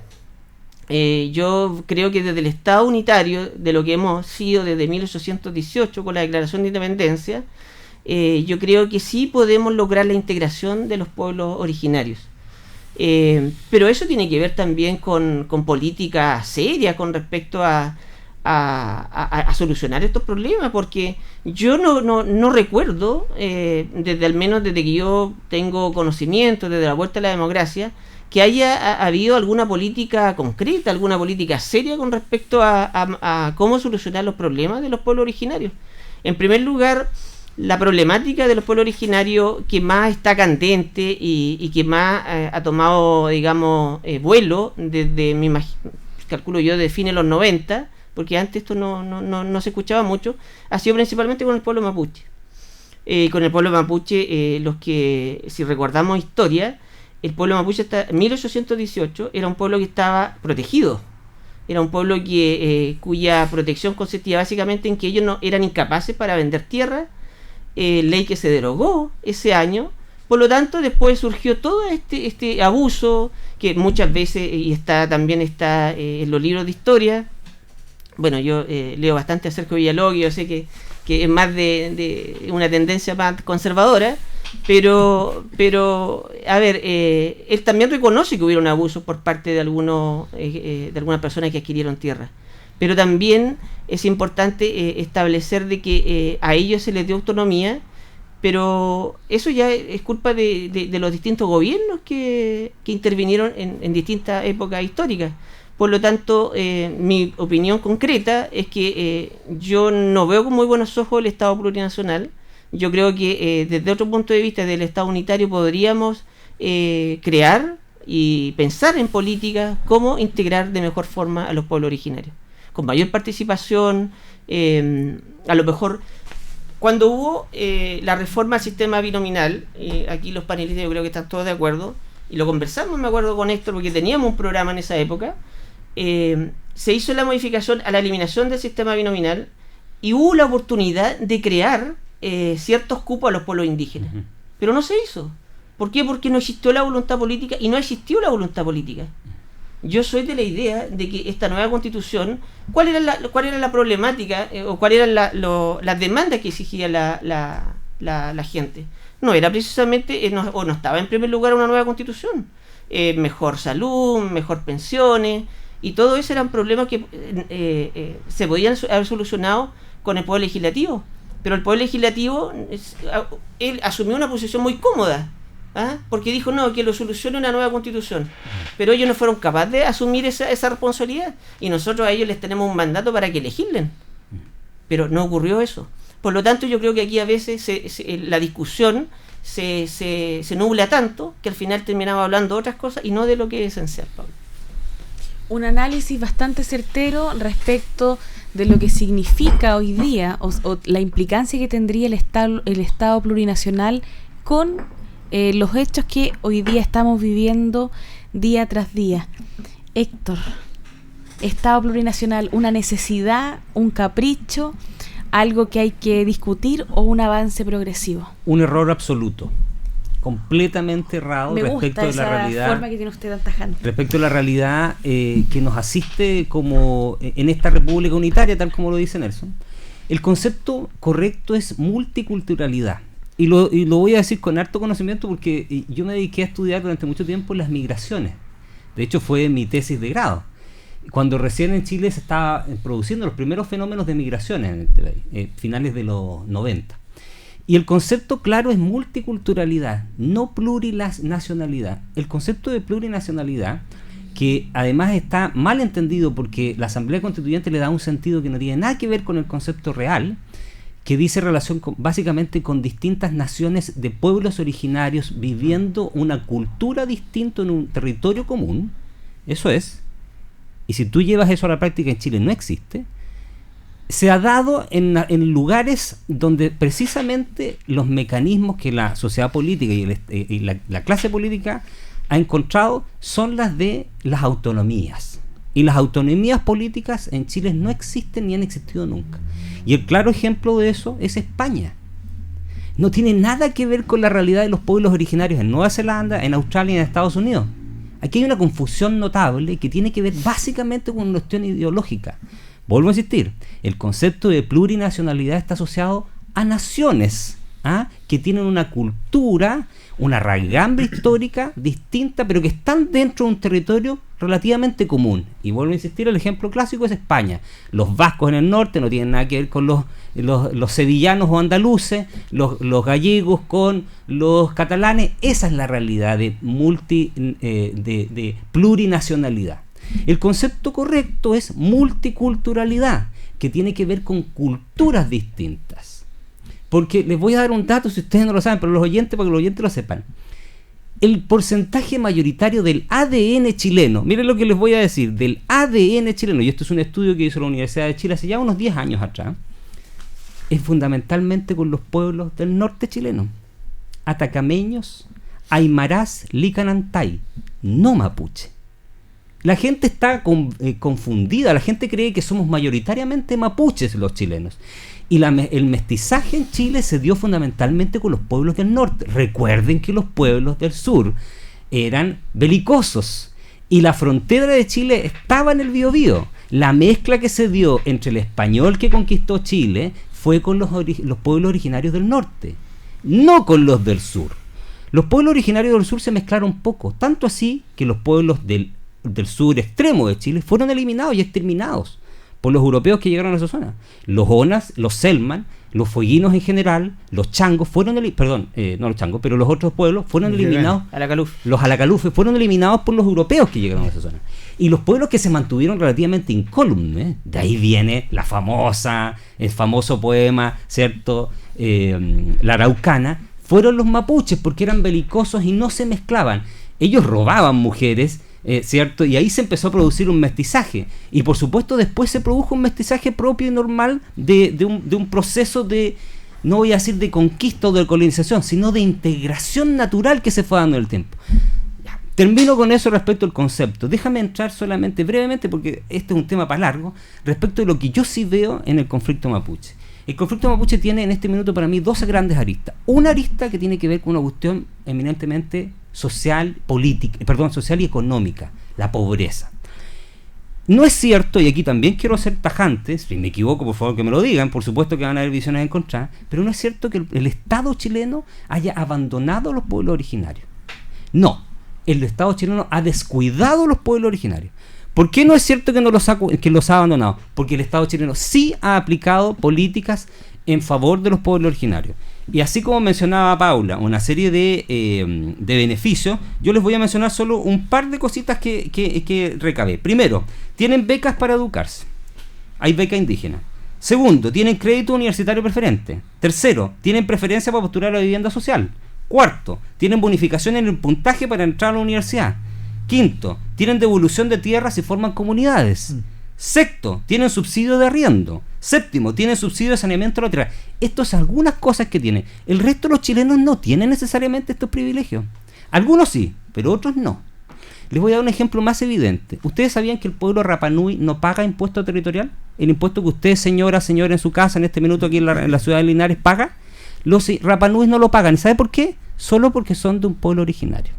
Yo creo que desde el Estado unitario, de lo que hemos sido desde 1818 con la Declaración de Independencia, yo creo que sí podemos lograr la integración de los pueblos originarios. Pero eso tiene que ver también con políticas serias con respecto a solucionar estos problemas, porque yo no recuerdo, al menos desde que yo tengo conocimiento, desde la vuelta a la democracia, que haya habido alguna política concreta, alguna política seria con respecto a cómo solucionar los problemas de los pueblos originarios. En primer lugar, la problemática de los pueblos originarios que más está candente y que más ha tomado, digamos, vuelo desde, calculo yo, de fines de los 90, porque antes esto no se escuchaba mucho, ha sido principalmente con el pueblo mapuche. Con el pueblo mapuche, los que, si recordamos historia, el pueblo mapuche en 1818 era un pueblo que estaba protegido, era un pueblo cuya protección consistía básicamente en que ellos no eran incapaces para vender tierra, ley que se derogó ese año. Por lo tanto, después surgió todo este abuso que muchas veces también está en los libros de historia. Bueno, yo leo bastante a Sergio Villalobos, yo sé que es más de una tendencia más conservadora, pero a ver, él también reconoce que hubieron abusos por parte de algunas personas que adquirieron tierra, pero también es importante establecer de que a ellos se les dio autonomía, pero eso ya es culpa de los distintos gobiernos que intervinieron en distintas épocas históricas. Por lo tanto, mi opinión concreta es que yo no veo con muy buenos ojos el Estado plurinacional. Yo creo que desde otro punto de vista del Estado unitario podríamos crear y pensar en políticas cómo integrar de mejor forma a los pueblos originarios, con mayor participación. A lo mejor cuando hubo la reforma al sistema binominal, aquí los panelistas yo creo que están todos de acuerdo, y lo conversamos, me acuerdo con Héctor, porque teníamos un programa en esa época. Se hizo la modificación a la eliminación del sistema binominal y hubo la oportunidad de crear ciertos cupos a los pueblos indígenas, pero no se hizo. ¿Por qué? Porque no existió la voluntad política y no existió la voluntad política. Yo soy de la idea de que esta nueva constitución, ¿cuál era la problemática o cuáles eran las demandas que exigía la gente? No era precisamente, no estaba en primer lugar una nueva constitución. Mejor salud, mejor pensiones, y todo eso eran problemas que se podían haber solucionado con el Poder Legislativo, pero el Poder Legislativo él asumió una posición muy cómoda, porque dijo no, que lo solucione una nueva constitución, pero ellos no fueron capaces de asumir esa responsabilidad, y nosotros a ellos les tenemos un mandato para que legislen, pero no ocurrió eso. Por lo tanto, yo creo que aquí a veces la discusión se nubla tanto que al final terminamos hablando de otras cosas y no de lo que es esencial, Pablo. Un análisis bastante certero respecto de lo que significa hoy día o la implicancia que tendría el Estado plurinacional con los hechos que hoy día estamos viviendo día tras día. Héctor, Estado plurinacional, ¿una necesidad, un capricho, algo que hay que discutir o un avance progresivo? Un error absoluto, completamente errado. Me respecto gusta de la esa realidad, forma que tiene usted tan tajante. respecto a la realidad que nos asiste como en esta república unitaria, tal como lo dice Nelson. El concepto correcto es multiculturalidad. Y lo voy a decir con harto conocimiento porque yo me dediqué a estudiar durante mucho tiempo las migraciones. De hecho, fue mi tesis de grado. Cuando recién en Chile se estaba produciendo los primeros fenómenos de migraciones en este país, finales de los 90. Y el concepto claro es multiculturalidad, no plurinacionalidad. El concepto de plurinacionalidad, que además está mal entendido porque la Asamblea Constituyente le da un sentido que no tiene nada que ver con el concepto real, que dice relación básicamente con distintas naciones de pueblos originarios viviendo una cultura distinta en un territorio común. Eso es. Y si tú llevas eso a la práctica en Chile, no existe. Se ha dado en lugares donde precisamente los mecanismos que la sociedad política y la clase política ha encontrado son las de las autonomías. Y las autonomías políticas en Chile no existen ni han existido nunca. Y el claro ejemplo de eso es España. No tiene nada que ver con la realidad de los pueblos originarios en Nueva Zelanda, en Australia y en Estados Unidos. Aquí hay una confusión notable que tiene que ver básicamente con una cuestión ideológica. Vuelvo a insistir, el concepto de plurinacionalidad está asociado a naciones que tienen una cultura, una raigambre histórica distinta, pero que están dentro de un territorio relativamente común. Y vuelvo a insistir, el ejemplo clásico es España. Los vascos en el norte no tienen nada que ver con los sevillanos o andaluces, los gallegos con los catalanes. Esa es la realidad de plurinacionalidad. El concepto correcto es multiculturalidad, que tiene que ver con culturas distintas. Porque les voy a dar un dato si ustedes no lo saben, pero los oyentes, para que los oyentes lo sepan. El porcentaje mayoritario del ADN chileno, miren lo que les voy a decir, del ADN chileno, y esto es un estudio que hizo la Universidad de Chile hace ya unos 10 años atrás, es fundamentalmente con los pueblos del norte chileno. Atacameños, aymarás, licanantay, no mapuche. La gente está confundida, la gente cree que somos mayoritariamente mapuches los chilenos. Y el mestizaje en Chile se dio fundamentalmente con los pueblos del norte. Recuerden que los pueblos del sur eran belicosos y la frontera de Chile estaba en el Biobío. La mezcla que se dio entre el español que conquistó Chile fue con los pueblos originarios del norte, no con los del sur. Los pueblos originarios del sur se mezclaron poco, tanto así que los pueblos del sur extremo de Chile fueron eliminados y exterminados por los europeos que llegaron a esa zona. Los onas, los selman, los fueguinos en general, los changos fueron no los changos, pero los otros pueblos fueron eliminados. Los alacalufes fueron eliminados por los europeos que llegaron a esa zona. Y los pueblos que se mantuvieron relativamente incólumes, de ahí viene el famoso poema, ¿cierto? La Araucana, fueron los mapuches, porque eran belicosos y no se mezclaban. Ellos robaban mujeres, ¿cierto? Y ahí se empezó a producir un mestizaje. Y por supuesto después se produjo un mestizaje propio y normal de un proceso de, no voy a decir de conquista o de colonización, sino de integración natural que se fue dando en el tiempo. Ya, termino con eso respecto al concepto. Déjame entrar solamente brevemente, porque este es un tema para largo, respecto de lo que yo sí veo en el conflicto mapuche. El conflicto mapuche tiene en este minuto para mí dos grandes aristas. Una arista que tiene que ver con una cuestión eminentemente social y económica, la pobreza. No es cierto, y aquí también quiero ser tajante, si me equivoco por favor que me lo digan, por supuesto que van a haber visiones en contra, pero no es cierto que el Estado chileno haya abandonado a los pueblos originarios. No, el Estado chileno ha descuidado a los pueblos originarios. ¿Por qué no es cierto que los ha abandonado? Porque el Estado chileno sí ha aplicado políticas en favor de los pueblos originarios. Y así como mencionaba Paula, una serie de beneficios, yo les voy a mencionar solo un par de cositas que recabé. Primero, tienen becas para educarse. Hay beca indígena. Segundo, tienen crédito universitario preferente. Tercero, tienen preferencia para postular a la vivienda social. Cuarto, tienen bonificación en el puntaje para entrar a la universidad. Quinto, tienen devolución de tierras y forman comunidades. Sexto, tienen subsidio de arriendo. Séptimo, tienen subsidio de saneamiento de la tierra. Estas son algunas cosas que tienen. El resto de los chilenos no tienen necesariamente estos privilegios. Algunos sí, pero otros no. Les voy a dar un ejemplo más evidente. ¿Ustedes sabían que el pueblo Rapa Nui no paga impuesto territorial? El impuesto que usted, señora, en su casa, en este minuto aquí en la ciudad de Linares, paga. Los Rapa Nui no lo pagan. ¿Y sabe por qué? Solo porque son de un pueblo originario.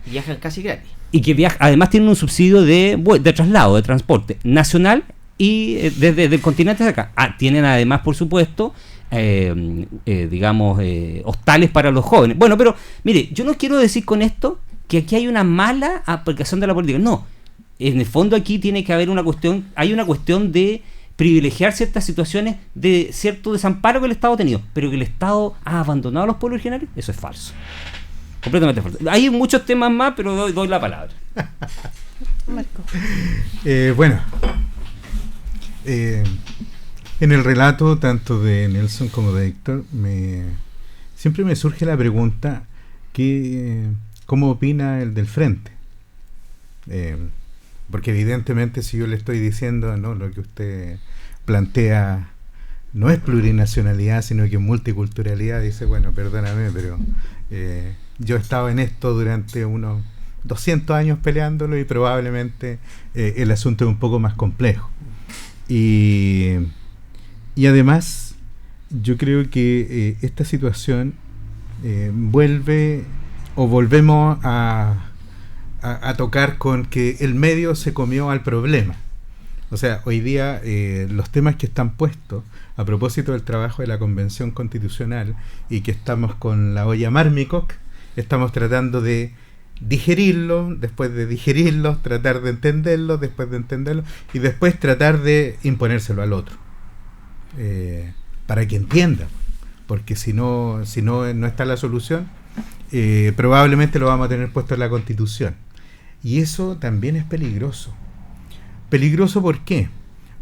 Viajan casi gratis. Y que además tienen un subsidio de traslado, de transporte nacional y desde el continente de acá. Tienen además, por supuesto, hostales para los jóvenes. Bueno, pero mire, yo no quiero decir con esto que aquí hay una mala aplicación de la política. No, en el fondo aquí tiene que haber una cuestión de privilegiar ciertas situaciones de cierto desamparo que el Estado ha tenido, pero que el Estado ha abandonado a los pueblos originarios, eso es falso. Completamente falso. Hay muchos temas más, pero doy la palabra. Marco. En el relato tanto de Nelson como de Héctor siempre me surge la pregunta ¿cómo opina el del frente? Porque evidentemente si yo le estoy diciendo no, lo que usted plantea no es plurinacionalidad sino que multiculturalidad, dice bueno, perdóname, pero yo he estado en esto durante unos 200 años peleándolo y probablemente el asunto es un poco más complejo. Y además yo creo que esta situación volvemos a tocar con que el medio se comió al problema. O sea, hoy día los temas que están puestos a propósito del trabajo de la Convención Constitucional y que estamos con la olla Marmicoc, estamos tratando de digerirlo, después de digerirlo, tratar de entenderlo, después de entenderlo y después tratar de imponérselo al otro para que entienda, porque si no está la solución, probablemente lo vamos a tener puesto en la Constitución y eso también es peligroso. ¿Peligroso por qué?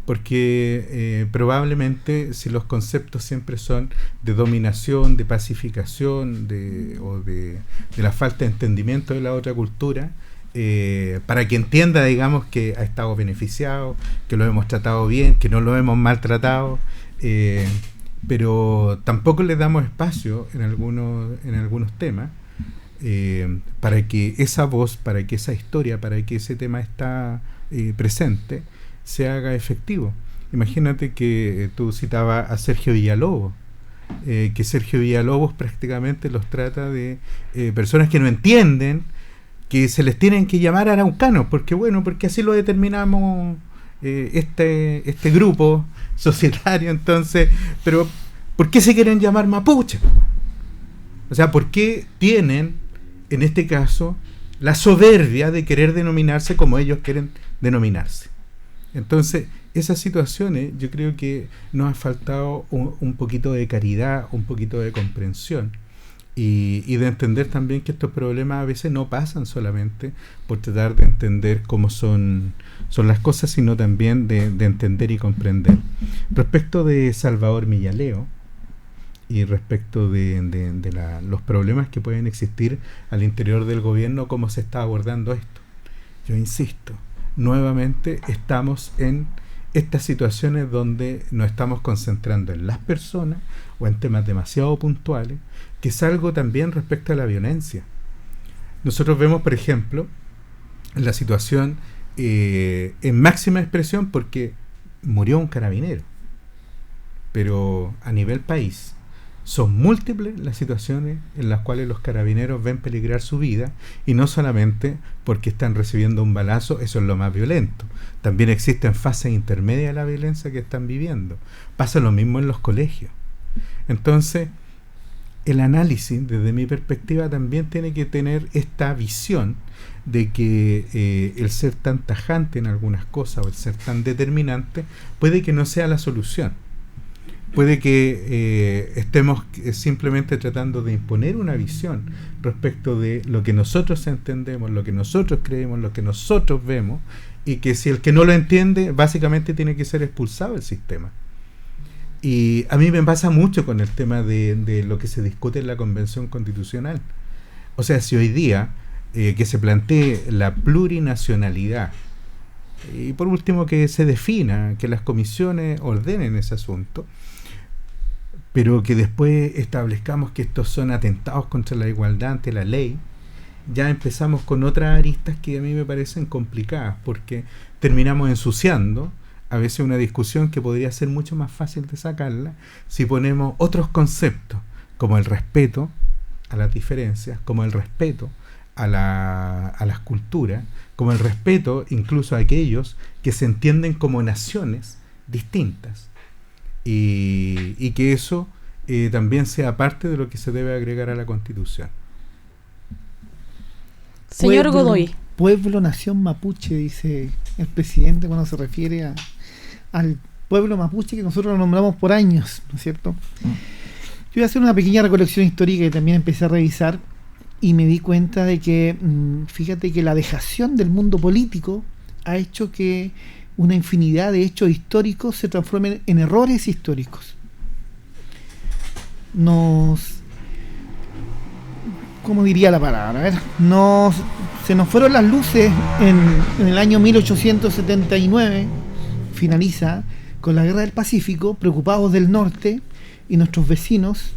Porque probablemente si los conceptos siempre son de dominación, de pacificación o de la falta de entendimiento de la otra cultura, para que entienda, digamos, que ha estado beneficiado, que lo hemos tratado bien, que no lo hemos maltratado, pero tampoco le damos espacio en algunos temas para que esa voz, para que esa historia, para que ese tema está presente, se haga efectivo. Imagínate que tú citabas a Sergio Villalobos, que Sergio Villalobos prácticamente los trata de personas que no entienden que se les tienen que llamar araucanos, porque así lo determinamos este grupo societario. Entonces, pero ¿por qué se quieren llamar mapuche? O sea, ¿por qué tienen en este caso la soberbia de querer denominarse como ellos quieren denominarse? Entonces, esas situaciones yo creo que nos ha faltado un poquito de caridad, un poquito de comprensión y de entender también que estos problemas a veces no pasan solamente por tratar de entender cómo son las cosas, sino también de entender y comprender. Respecto de Salvador Millaleo y respecto de los problemas que pueden existir al interior del gobierno, cómo se está abordando esto, yo insisto, nuevamente estamos en estas situaciones donde nos estamos concentrando en las personas o en temas demasiado puntuales, que es algo también respecto a la violencia. Nosotros vemos, por ejemplo, la situación en máxima expresión porque murió un carabinero, pero a nivel país son múltiples las situaciones en las cuales los carabineros ven peligrar su vida, y no solamente porque están recibiendo un balazo, eso es lo más violento. También existen fases intermedias de la violencia que están viviendo. Pasa lo mismo en los colegios. Entonces, el análisis, desde mi perspectiva, también tiene que tener esta visión de que el ser tan tajante en algunas cosas o el ser tan determinante puede que no sea la solución. Puede que estemos simplemente tratando de imponer una visión respecto de lo que nosotros entendemos, lo que nosotros creemos, lo que nosotros vemos, y que si el que no lo entiende, básicamente tiene que ser expulsado del sistema. Y a mí me pasa mucho con el tema de lo que se discute en la Convención Constitucional. O sea, si hoy día que se plantee la plurinacionalidad, y por último que se defina, que las comisiones ordenen ese asunto, pero que después establezcamos que estos son atentados contra la igualdad ante la ley, ya empezamos con otras aristas que a mí me parecen complicadas, porque terminamos ensuciando a veces una discusión que podría ser mucho más fácil de sacarla si ponemos otros conceptos, como el respeto a las diferencias, como el respeto a las culturas, como el respeto incluso a aquellos que se entienden como naciones distintas, y que eso también sea parte de lo que se debe agregar a la Constitución. Señor Godoy. Pueblo, nación mapuche, dice el presidente cuando se refiere al pueblo mapuche, que nosotros lo nombramos por años, ¿no es cierto? Yo voy a hacer una pequeña recolección histórica que también empecé a revisar y me di cuenta de que, fíjate que la dejación del mundo político ha hecho que una infinidad de hechos históricos se transformen en errores históricos. ¿Cómo diría la palabra? A ver, se nos fueron las luces en el año 1879, finaliza con la Guerra del Pacífico, preocupados del norte, y nuestros vecinos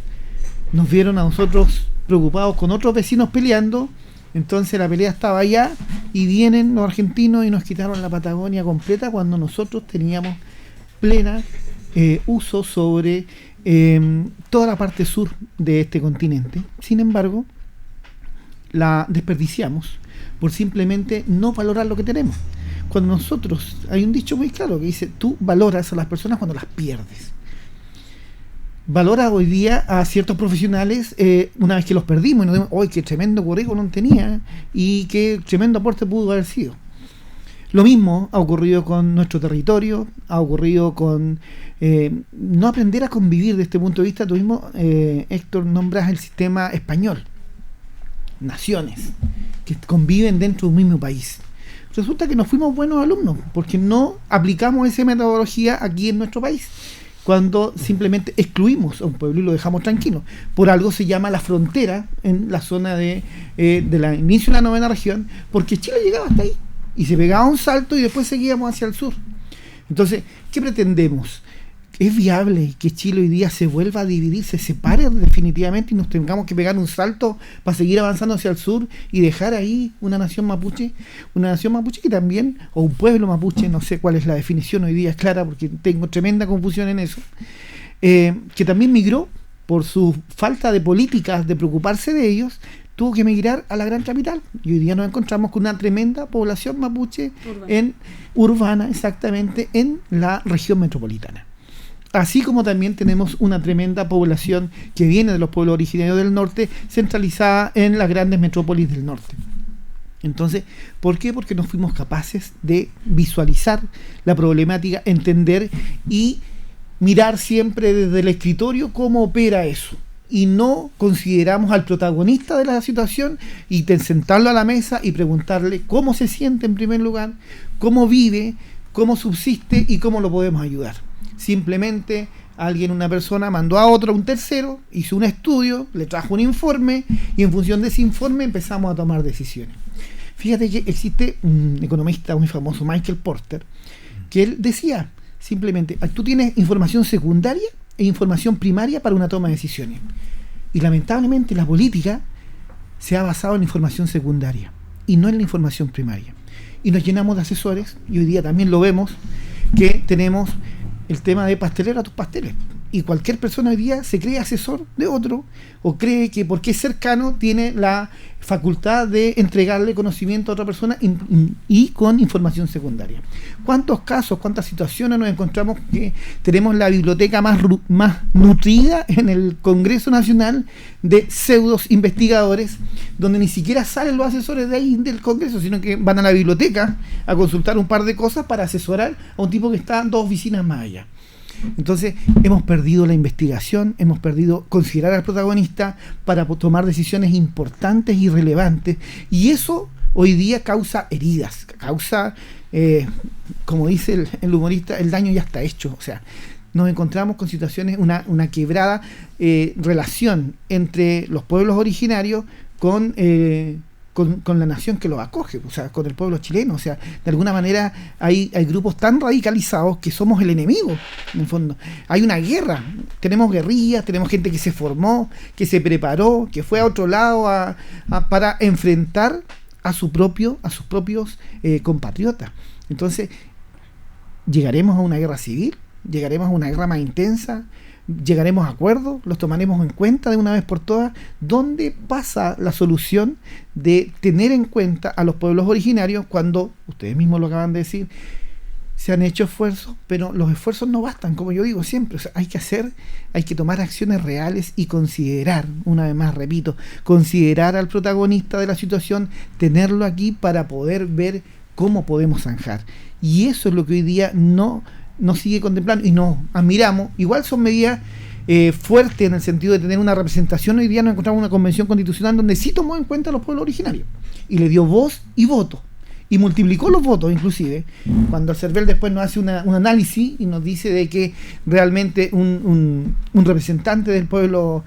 nos vieron a nosotros preocupados con otros vecinos peleando. Entonces la pelea estaba allá y vienen los argentinos y nos quitaron la Patagonia completa cuando nosotros teníamos plena uso sobre toda la parte sur de este continente. Sin embargo, la desperdiciamos por simplemente no valorar lo que tenemos. Cuando nosotros, hay un dicho muy claro que dice, tú valoras a las personas cuando las pierdes. Valora hoy día a ciertos profesionales una vez que los perdimos y nos decimos, ¡ay, qué tremendo currículum tenía! Y qué tremendo aporte pudo haber sido. Lo mismo ha ocurrido con nuestro territorio, ha ocurrido con no aprender a convivir desde este punto de vista. Tú mismo, Héctor, nombras el sistema español. Naciones que conviven dentro de un mismo país. Resulta que no fuimos buenos alumnos porque no aplicamos esa metodología aquí en nuestro país, cuando simplemente excluimos a un pueblo y lo dejamos tranquilo. Por algo se llama la frontera en la zona de la inicio de la 9ª región, porque Chile llegaba hasta ahí y se pegaba un salto y después seguíamos hacia el sur. Entonces, ¿qué pretendemos? ¿Es viable que Chile hoy día se vuelva a dividir, se separe definitivamente y nos tengamos que pegar un salto para seguir avanzando hacia el sur y dejar ahí una nación mapuche? Una nación mapuche que también, o un pueblo mapuche, no sé cuál es la definición hoy día, es clara porque tengo tremenda confusión en eso, que también migró por su falta de políticas de preocuparse de ellos, tuvo que migrar a la gran capital. Y hoy día nos encontramos con una tremenda población mapuche urbana, exactamente, en la región metropolitana. Así como también tenemos una tremenda población que viene de los pueblos originarios del norte, centralizada en las grandes metrópolis del norte. Entonces, ¿por qué? Porque no fuimos capaces de visualizar la problemática, entender y mirar siempre desde el escritorio cómo opera eso. Y no consideramos al protagonista de la situación y sentarlo a la mesa y preguntarle cómo se siente en primer lugar, cómo vive, cómo subsiste y cómo lo podemos ayudar. Simplemente una persona mandó a otro, un tercero, hizo un estudio, le trajo un informe y en función de ese informe empezamos a tomar decisiones. Fíjate que existe un economista muy famoso, Michael Porter, que él decía simplemente, tú tienes información secundaria e información primaria para una toma de decisiones. Y lamentablemente la política se ha basado en la información secundaria y no en la información primaria. Y nos llenamos de asesores, y hoy día también lo vemos, que tenemos el tema de pastelero a tus pasteles. Y cualquier persona hoy día se cree asesor de otro o cree que porque es cercano tiene la facultad de entregarle conocimiento a otra persona y con información secundaria. ¿Cuántos casos, cuántas situaciones nos encontramos que tenemos la biblioteca más nutrida en el Congreso Nacional de pseudos investigadores, donde ni siquiera salen los asesores de ahí del Congreso, sino que van a la biblioteca a consultar un par de cosas para asesorar a un tipo que está 2 oficinas más allá? Entonces hemos perdido la investigación, hemos perdido considerar al protagonista para tomar decisiones importantes y relevantes, y eso hoy día causa heridas, causa, como dice el humorista, el daño ya está hecho. O sea, nos encontramos con situaciones, una quebrada relación entre los pueblos originarios con la nación que los acoge, o sea, con el pueblo chileno. O sea, de alguna manera hay grupos tan radicalizados que somos el enemigo, en el fondo. Hay una guerra, tenemos guerrillas, tenemos gente que se formó, que se preparó, que fue a otro lado para enfrentar a sus propios compatriotas. Entonces, ¿llegaremos a una guerra civil? ¿Llegaremos a una guerra más intensa? ¿Llegaremos a acuerdos? ¿Los tomaremos en cuenta de una vez por todas? ¿Dónde pasa la solución de tener en cuenta a los pueblos originarios cuando, ustedes mismos lo acaban de decir, se han hecho esfuerzos, pero los esfuerzos no bastan, como yo digo siempre? O sea, hay que tomar acciones reales y considerar, una vez más repito, considerar al protagonista de la situación, tenerlo aquí para poder ver cómo podemos zanjar. Y eso es lo que hoy día no sigue contemplando y nos admiramos. Igual son medidas fuertes en el sentido de tener una representación. Hoy día nos encontramos una convención constitucional donde sí tomó en cuenta a los pueblos originarios y le dio voz y voto y multiplicó los votos. Inclusive cuando el CERVEL después nos hace un análisis y nos dice de que realmente un representante de un pueblo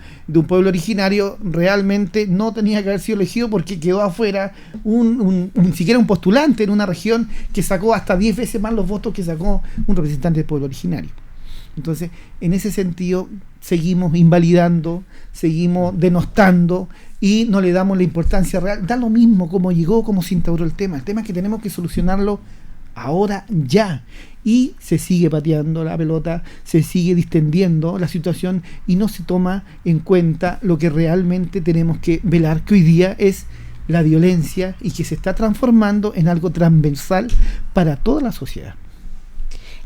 originario realmente no tenía que haber sido elegido porque quedó afuera ni siquiera un postulante en una región que sacó hasta 10 veces más los votos que sacó un representante del pueblo originario. Entonces, en ese sentido, seguimos invalidando, seguimos denostando y no le damos la importancia real. Da lo mismo cómo llegó, cómo se instauró el tema. El tema es que tenemos que solucionarlo ahora, ya. Y se sigue pateando la pelota, se sigue distendiendo la situación y no se toma en cuenta lo que realmente tenemos que velar, que hoy día es la violencia y que se está transformando en algo transversal para toda la sociedad.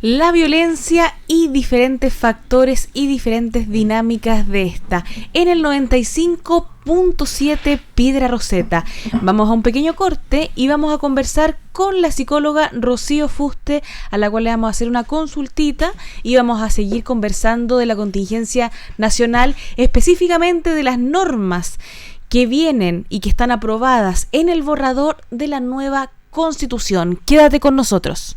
La violencia y diferentes factores y diferentes dinámicas de esta. En el 95.7 Piedra Roseta. Vamos a un pequeño corte y vamos a conversar con la psicóloga Rocío Fuste, a la cual le vamos a hacer una consultita y vamos a seguir conversando de la contingencia nacional, específicamente de las normas que vienen y que están aprobadas en el borrador de la nueva Constitución. Quédate con nosotros.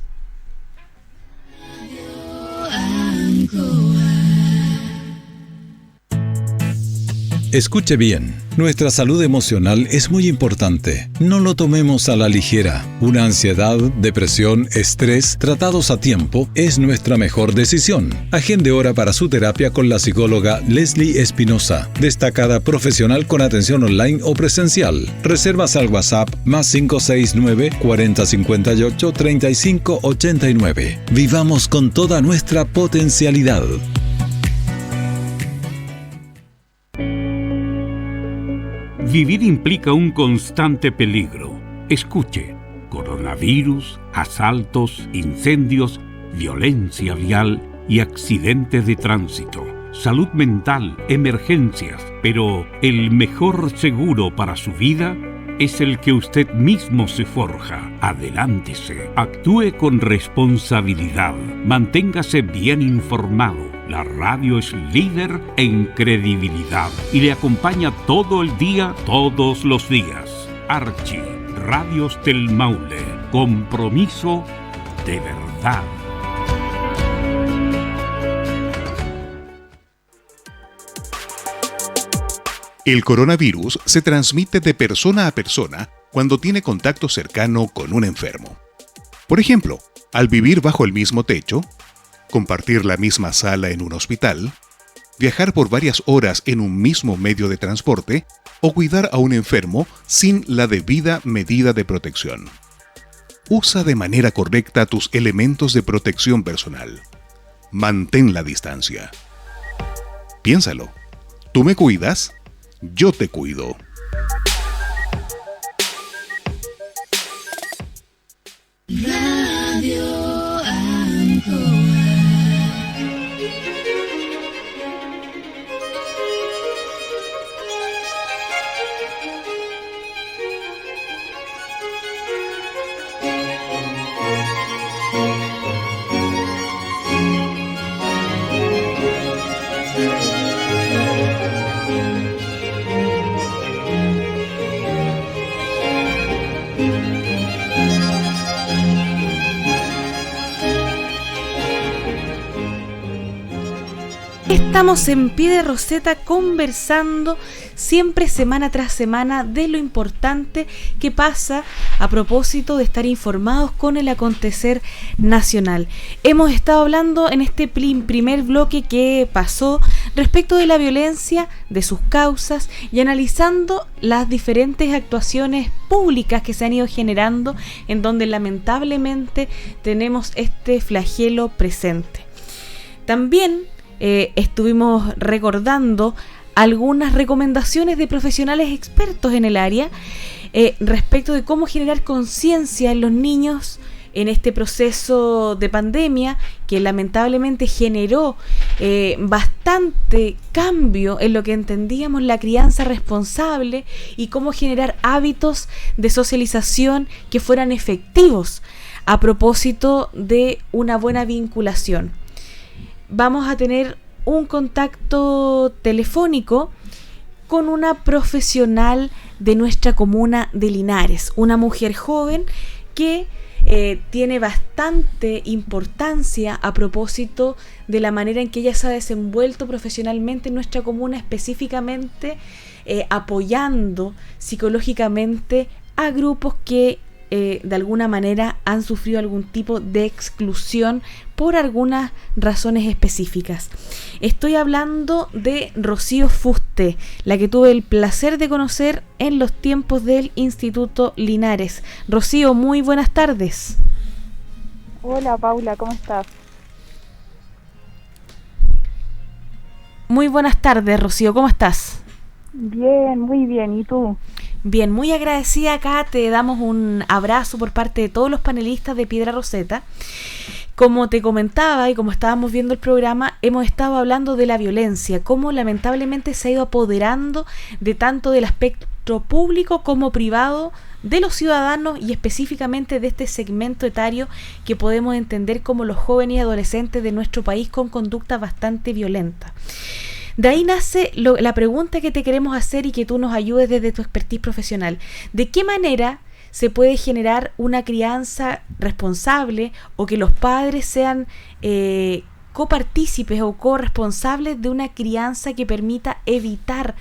Escuche bien, nuestra salud emocional es muy importante. No lo tomemos a la ligera. Una ansiedad, depresión, estrés, tratados a tiempo, es nuestra mejor decisión. Agende hora para su terapia con la psicóloga Leslie Espinosa, destacada profesional con atención online o presencial. Reservas al WhatsApp +569 4058 3589. Vivamos con toda nuestra potencialidad. Vivir implica un constante peligro. Escuche: coronavirus, asaltos, incendios, violencia vial y accidentes de tránsito, salud mental, emergencias. Pero el mejor seguro para su vida es el que usted mismo se forja. Adelántese, actúe con responsabilidad, manténgase bien informado. La radio es líder en credibilidad y le acompaña todo el día, todos los días. Archi, Radios del Maule, compromiso de verdad. El coronavirus se transmite de persona a persona cuando tiene contacto cercano con un enfermo. Por ejemplo, al vivir bajo el mismo techo, compartir la misma sala en un hospital, viajar por varias horas en un mismo medio de transporte o cuidar a un enfermo sin la debida medida de protección. Usa de manera correcta tus elementos de protección personal. Mantén la distancia. Piénsalo. ¿Tú me cuidas? Yo te cuido. Radio Ancoa. aquí estamos en Piedra Roseta conversando siempre semana tras semana de lo importante que pasa a propósito de estar informados con el acontecer nacional. Hemos estado hablando en este primer bloque que pasó respecto de la violencia, de sus causas y analizando las diferentes actuaciones públicas que se han ido generando en donde lamentablemente tenemos este flagelo presente. También estuvimos recordando algunas recomendaciones de profesionales expertos en el área respecto de cómo generar conciencia en los niños en este proceso de pandemia que lamentablemente generó bastante cambio en lo que entendíamos la crianza responsable y cómo generar hábitos de socialización que fueran efectivos a propósito de una buena vinculación. Vamos a tener un contacto telefónico con una profesional de nuestra comuna de Linares, una mujer joven que tiene bastante importancia a propósito de la manera en que ella se ha desenvuelto profesionalmente en nuestra comuna, específicamente apoyando psicológicamente a grupos que de alguna manera han sufrido algún tipo de exclusión por algunas razones específicas. Estoy hablando de Rocío Fuste, la que tuve el placer de conocer en los tiempos del Instituto Linares. Rocío, muy buenas tardes. Hola Paula, ¿cómo estás? Muy buenas tardes, Rocío, ¿cómo estás? Bien, muy bien, ¿y tú? Bien, muy agradecida acá, te damos un abrazo por parte de todos los panelistas de Piedra Roseta. Como te comentaba y como estábamos viendo el programa, hemos estado hablando de la violencia, cómo lamentablemente se ha ido apoderando de tanto del aspecto público como privado de los ciudadanos y específicamente de este segmento etario que podemos entender como los jóvenes y adolescentes de nuestro país con conducta bastante violenta. De ahí nace la pregunta que te queremos hacer y que tú nos ayudes desde tu expertise profesional. ¿De qué manera se puede generar una crianza responsable o que los padres sean copartícipes o corresponsables de una crianza que permita evitar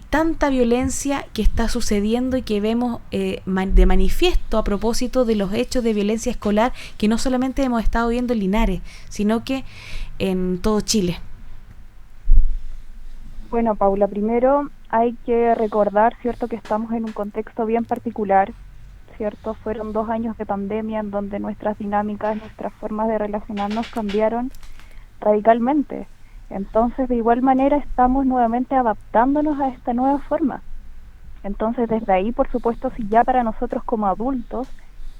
tanta violencia que está sucediendo y que vemos de manifiesto a propósito de los hechos de violencia escolar que no solamente hemos estado viendo en Linares, sino que en todo Chile? Bueno, Paula, primero hay que recordar, ¿cierto?, que estamos en un contexto bien particular, ¿cierto? Fueron 2 años de pandemia en donde nuestras dinámicas, nuestras formas de relacionarnos cambiaron radicalmente. Entonces, de igual manera, estamos nuevamente adaptándonos a esta nueva forma. Entonces, desde ahí, por supuesto, si ya para nosotros como adultos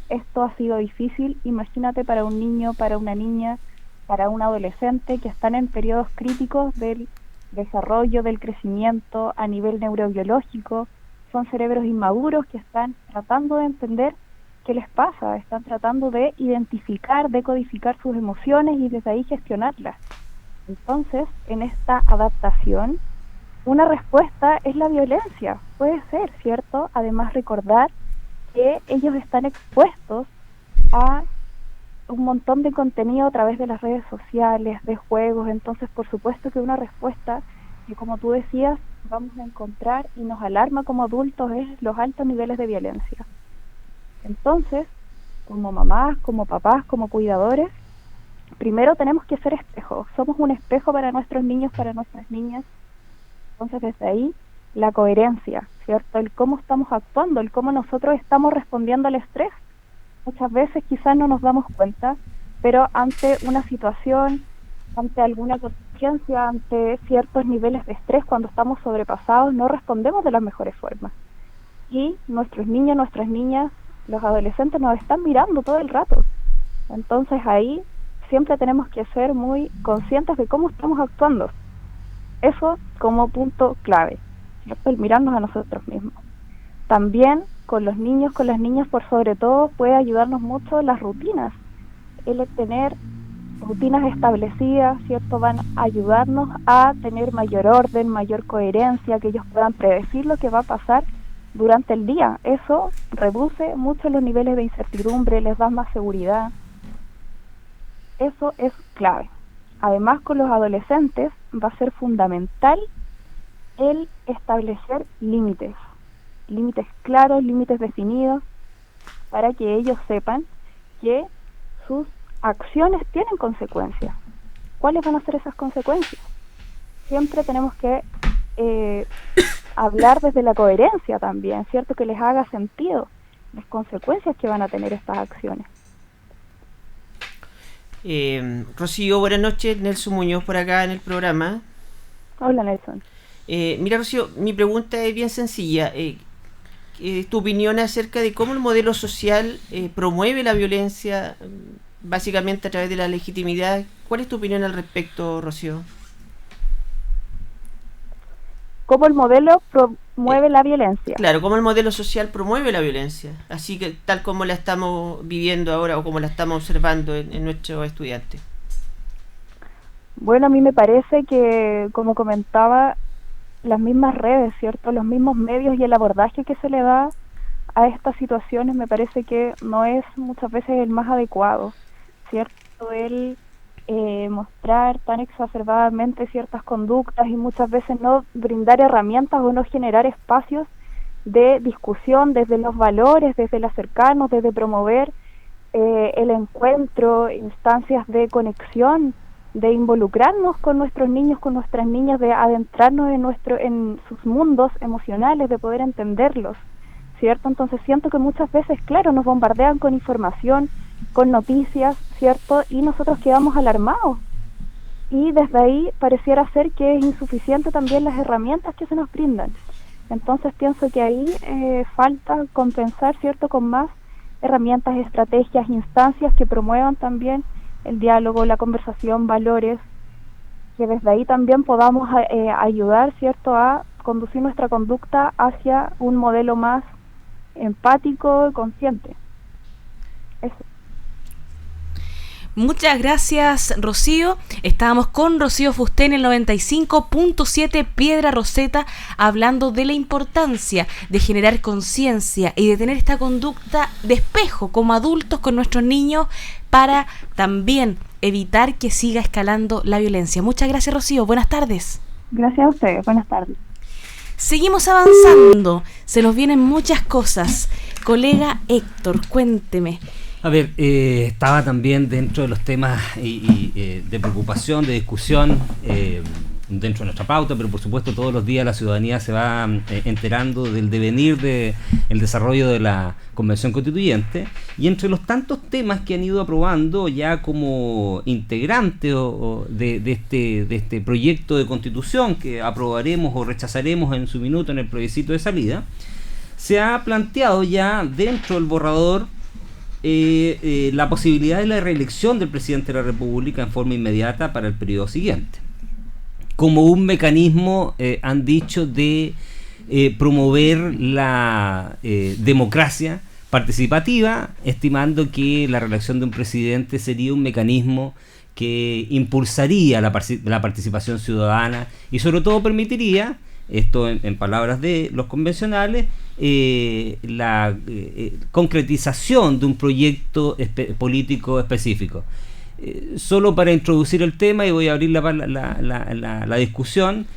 esto ha sido difícil, imagínate para un niño, para una niña, para un adolescente que están en periodos críticos del desarrollo, del crecimiento a nivel neurobiológico. Son cerebros inmaduros que están tratando de entender qué les pasa, están tratando de identificar, decodificar sus emociones y desde ahí gestionarlas. Entonces, en esta adaptación, una respuesta es la violencia, puede ser, ¿cierto? Además, recordar que ellos están expuestos a un montón de contenido a través de las redes sociales, de juegos. Entonces, por supuesto que una respuesta que, como tú decías, vamos a encontrar y nos alarma como adultos es los altos niveles de violencia. Entonces, como mamás, como papás, como cuidadores, primero tenemos que ser espejos. Somos un espejo para nuestros niños, para nuestras niñas. Entonces, desde ahí, la coherencia, ¿cierto? El cómo estamos actuando, el cómo nosotros estamos respondiendo al estrés. Muchas veces quizás no nos damos cuenta, pero ante una situación, ante alguna contingencia, ante ciertos niveles de estrés, cuando estamos sobrepasados, no respondemos de las mejores formas. Y nuestros niños, nuestras niñas, los adolescentes nos están mirando todo el rato. Entonces ahí siempre tenemos que ser muy conscientes de cómo estamos actuando. Eso como punto clave, ¿cierto? El mirarnos a nosotros mismos. También con los niños, con las niñas, por sobre todo, puede ayudarnos mucho las rutinas. El tener rutinas establecidas, ¿cierto?, van a ayudarnos a tener mayor orden, mayor coherencia, que ellos puedan predecir lo que va a pasar durante el día. Eso reduce mucho los niveles de incertidumbre, les da más seguridad. Eso es clave. Además, con los adolescentes, va a ser fundamental el establecer límites claros, límites definidos, para que ellos sepan que sus acciones tienen consecuencias. ¿Cuáles van a ser esas consecuencias? Siempre tenemos que hablar desde la coherencia también, ¿cierto? Que les haga sentido las consecuencias que van a tener estas acciones. Rocío, buenas noches. Nelson Muñoz por acá en el programa. Hola, Nelson. Mira, Rocío, mi pregunta es bien sencilla. Tu opinión acerca de cómo el modelo social promueve la violencia, básicamente a través de la legitimidad. ¿Cuál es tu opinión al respecto, Rocío? ¿Cómo el modelo promueve la violencia? Claro, cómo el modelo social promueve la violencia, así que tal como la estamos viviendo ahora o como la estamos observando en nuestros estudiantes. Bueno, a mí me parece que, como comentaba, las mismas redes, ¿cierto? Los mismos medios y el abordaje que se le da a estas situaciones me parece que no es muchas veces el más adecuado, ¿cierto? El mostrar tan exacerbadamente ciertas conductas y muchas veces no brindar herramientas o no generar espacios de discusión desde los valores, desde el acercarnos, desde promover el encuentro, instancias de conexión, de involucrarnos con nuestros niños, con nuestras niñas, de adentrarnos en sus mundos emocionales, de poder entenderlos, ¿cierto? Entonces siento que muchas veces, claro, nos bombardean con información, con noticias, ¿cierto? Y nosotros quedamos alarmados. Y desde ahí pareciera ser que es insuficiente también las herramientas que se nos brindan. Entonces pienso que ahí falta compensar, ¿cierto?, con más herramientas, estrategias, instancias que promuevan también el diálogo, la conversación, valores, que desde ahí también podamos ayudar, ¿cierto?, a conducir nuestra conducta hacia un modelo más empático y consciente. Eso. Muchas gracias, Rocío. Estábamos con Rocío Fusté en el 95.7 Piedra Roseta, hablando de la importancia de generar conciencia y de tener esta conducta de espejo como adultos con nuestros niños para también evitar que siga escalando la violencia. Muchas gracias, Rocío. Buenas tardes. Gracias a ustedes. Buenas tardes. Seguimos avanzando. Se nos vienen muchas cosas. Colega Héctor, cuénteme. A ver, estaba también dentro de los temas de preocupación, de discusión, dentro de nuestra pauta, pero por supuesto todos los días la ciudadanía se va enterando del devenir del desarrollo de la Convención Constituyente, y entre los tantos temas que han ido aprobando ya como integrante de este proyecto de Constitución que aprobaremos o rechazaremos en su minuto en el plebiscito de salida, se ha planteado ya dentro del borrador la posibilidad de la reelección del presidente de la República en forma inmediata para el periodo siguiente, como un mecanismo, han dicho, de promover la democracia participativa, estimando que la reelección de un presidente sería un mecanismo que impulsaría la participación ciudadana y sobre todo permitiría, esto en palabras de los convencionales, la concretización de un proyecto político específico. Solo para introducir el tema, y voy a abrir la discusión,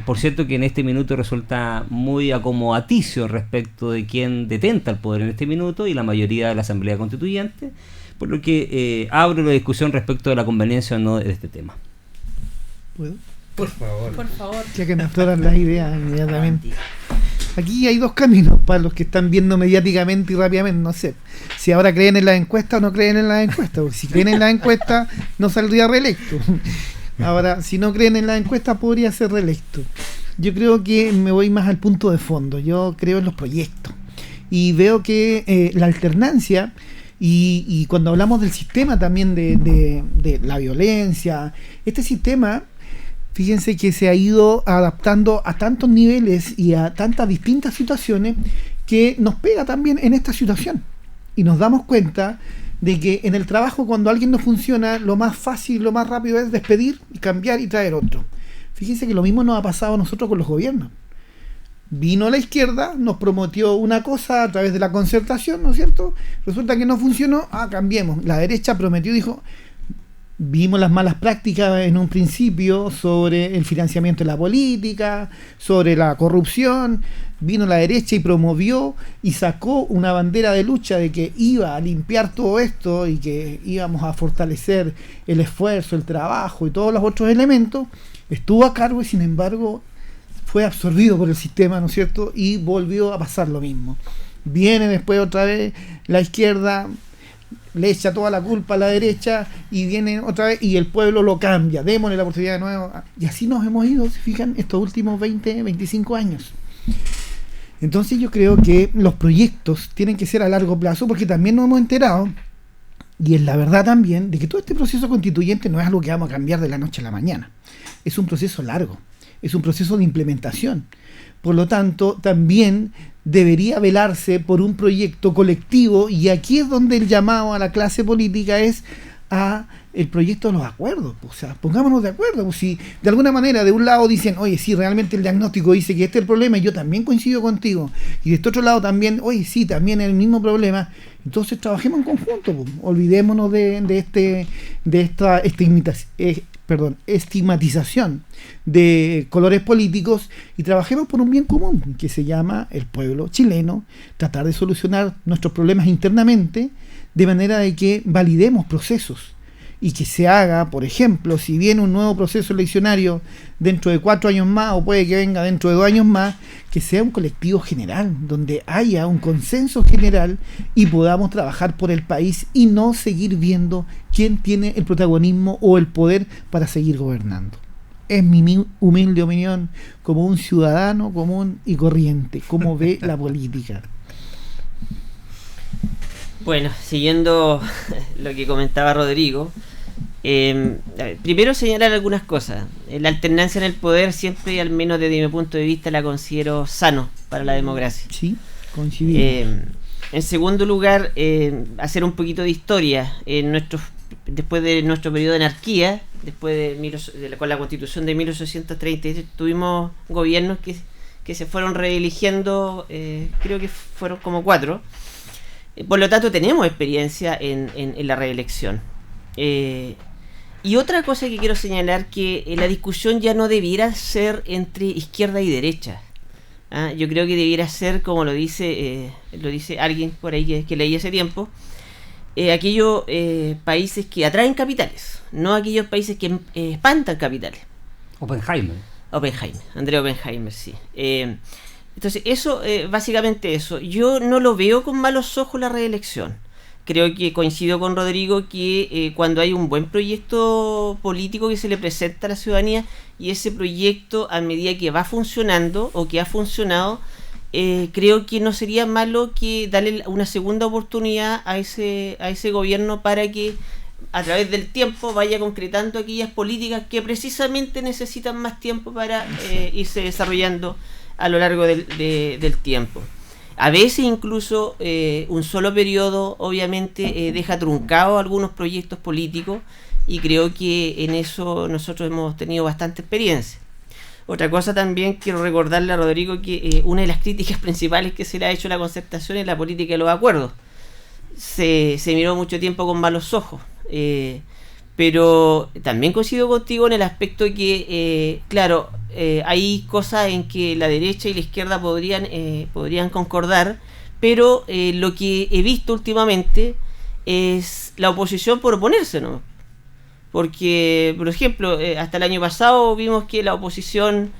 por cierto que en este minuto resulta muy acomodaticio respecto de quién detenta el poder en este minuto y la mayoría de la Asamblea Constituyente, por lo que abro la discusión respecto de la conveniencia o no de este tema. ¿Puedo? Por favor. Por favor. Ya que me afloran las ideas inmediatamente. Aquí hay dos caminos para los que están viendo mediáticamente y rápidamente. No sé si ahora creen en las encuestas o no creen en las encuestas, porque si creen en las encuestas no saldría reelecto. Ahora, si no creen en las encuestas podría ser reelecto. Yo creo que me voy más al punto de fondo. Yo creo en los proyectos y veo que la alternancia y cuando hablamos del sistema también de la violencia, este sistema, fíjense que se ha ido adaptando a tantos niveles y a tantas distintas situaciones que nos pega también en esta situación. Y nos damos cuenta de que en el trabajo, cuando alguien no funciona, lo más fácil, lo más rápido es despedir y cambiar y traer otro. Fíjense que lo mismo nos ha pasado a nosotros con los gobiernos. Vino la izquierda, nos prometió una cosa a través de la concertación, ¿no es cierto? Resulta que no funcionó, cambiemos. La derecha prometió, dijo, Vimos las malas prácticas en un principio sobre el financiamiento de la política, sobre la corrupción. Vino la derecha y promovió y sacó una bandera de lucha de que iba a limpiar todo esto y que íbamos a fortalecer el esfuerzo, el trabajo y todos los otros elementos. Estuvo a cargo y sin embargo fue absorbido por el sistema, ¿no es cierto? Y volvió a pasar lo mismo. Viene después otra vez la izquierda, le echa toda la culpa a la derecha y viene otra vez y el pueblo lo cambia, démosle la oportunidad de nuevo. Y así nos hemos ido, se fijan, estos últimos 20, 25 años. Entonces yo creo que los proyectos tienen que ser a largo plazo, porque también nos hemos enterado, y es la verdad también, de que todo este proceso constituyente no es algo que vamos a cambiar de la noche a la mañana. Es un proceso largo, es un proceso de implementación. Por lo tanto, también debería velarse por un proyecto colectivo, y aquí es donde el llamado a la clase política es a el proyecto de los acuerdos. O sea, pongámonos de acuerdo. Pues si de alguna manera de un lado dicen, oye, sí, realmente el diagnóstico dice que este es el problema y yo también coincido contigo, y de este otro lado también, oye, sí, también es el mismo problema, entonces trabajemos en conjunto, pues. Olvidémonos de esta estigmatización de colores políticos y trabajemos por un bien común que se llama el pueblo chileno, tratar de solucionar nuestros problemas internamente de manera de que validemos procesos y que se haga, por ejemplo, si viene un nuevo proceso eleccionario dentro de 4 años más o puede que venga dentro de 2 años más, que sea un colectivo general, donde haya un consenso general y podamos trabajar por el país y no seguir viendo quién tiene el protagonismo o el poder para seguir gobernando. Es mi humilde opinión como un ciudadano común y corriente, cómo ve la política. Bueno, siguiendo lo que comentaba Rodrigo, primero señalar algunas cosas. La alternancia en el poder siempre, al menos desde mi punto de vista, la considero sano para la democracia. Sí, coincidimos. En segundo lugar, hacer un poquito de historia. Después de nuestro periodo de anarquía, con la Constitución de 1833, tuvimos gobiernos que se fueron reeligiendo, creo que fueron como 4. Por lo tanto, tenemos experiencia en la reelección. Y otra cosa que quiero señalar, que la discusión ya no debiera ser entre izquierda y derecha. Yo creo que debiera ser, como lo dice alguien por ahí que leí hace tiempo, aquellos países que atraen capitales, no aquellos países que espantan capitales. André Oppenheimer, sí. Entonces, eso, básicamente eso. Yo no lo veo con malos ojos la reelección. Creo que coincido con Rodrigo que cuando hay un buen proyecto político que se le presenta a la ciudadanía y ese proyecto, a medida que va funcionando o que ha funcionado, creo que no sería malo que darle una segunda oportunidad a ese gobierno para que a través del tiempo vaya concretando aquellas políticas que precisamente necesitan más tiempo para irse desarrollando a lo largo del tiempo. A veces incluso un solo periodo obviamente deja truncado algunos proyectos políticos, y creo que en eso nosotros hemos tenido bastante experiencia. Otra cosa también quiero recordarle a Rodrigo que una de las críticas principales que se le ha hecho a la concertación es la política de los acuerdos. Se miró mucho tiempo con malos ojos, pero también coincido contigo en el aspecto que, claro, hay cosas en que la derecha y la izquierda podrían concordar, pero lo que he visto últimamente es la oposición por oponerse, ¿no? Porque, por ejemplo, hasta el año pasado vimos que la oposición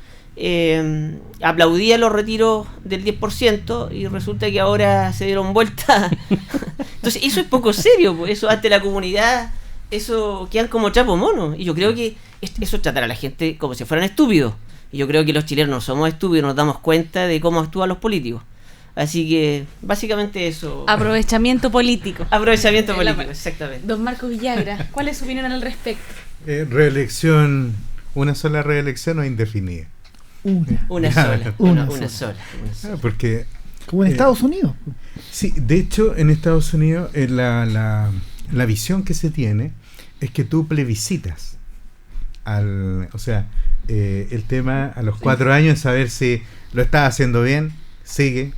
aplaudía los retiros del 10% y resulta que ahora se dieron vuelta. Entonces eso es poco serio, pues. Eso ante la comunidad, eso quedan como trapo mono. Y yo creo que eso es tratar a la gente como si fueran estúpidos. Y yo creo que los chilenos no somos estúpidos, nos damos cuenta de cómo actúan los políticos. Así que, básicamente eso. Aprovechamiento político. Aprovechamiento político, exactamente. Don Marcos Villagra, ¿cuál es su opinión al respecto? Reelección, ¿una sola reelección o indefinida? Una sola. Porque como en Estados Unidos. Sí, de hecho, en Estados Unidos la visión que se tiene es que tú plebiscitas el tema a los 4 años, saber si lo estás haciendo bien, sigue.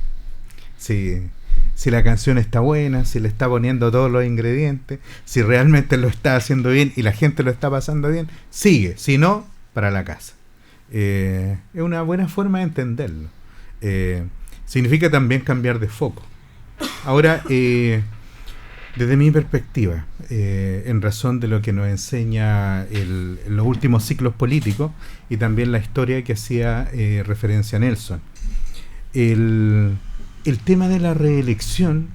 si la canción está buena, si le está poniendo todos los ingredientes, si realmente lo está haciendo bien y la gente lo está pasando bien, sigue, si no, para la casa. Es una buena forma de entenderlo. Significa también cambiar de foco. Ahora, desde mi perspectiva, en razón de lo que nos enseña los últimos ciclos políticos y también la historia que hacía referencia a Nelson, el tema de la reelección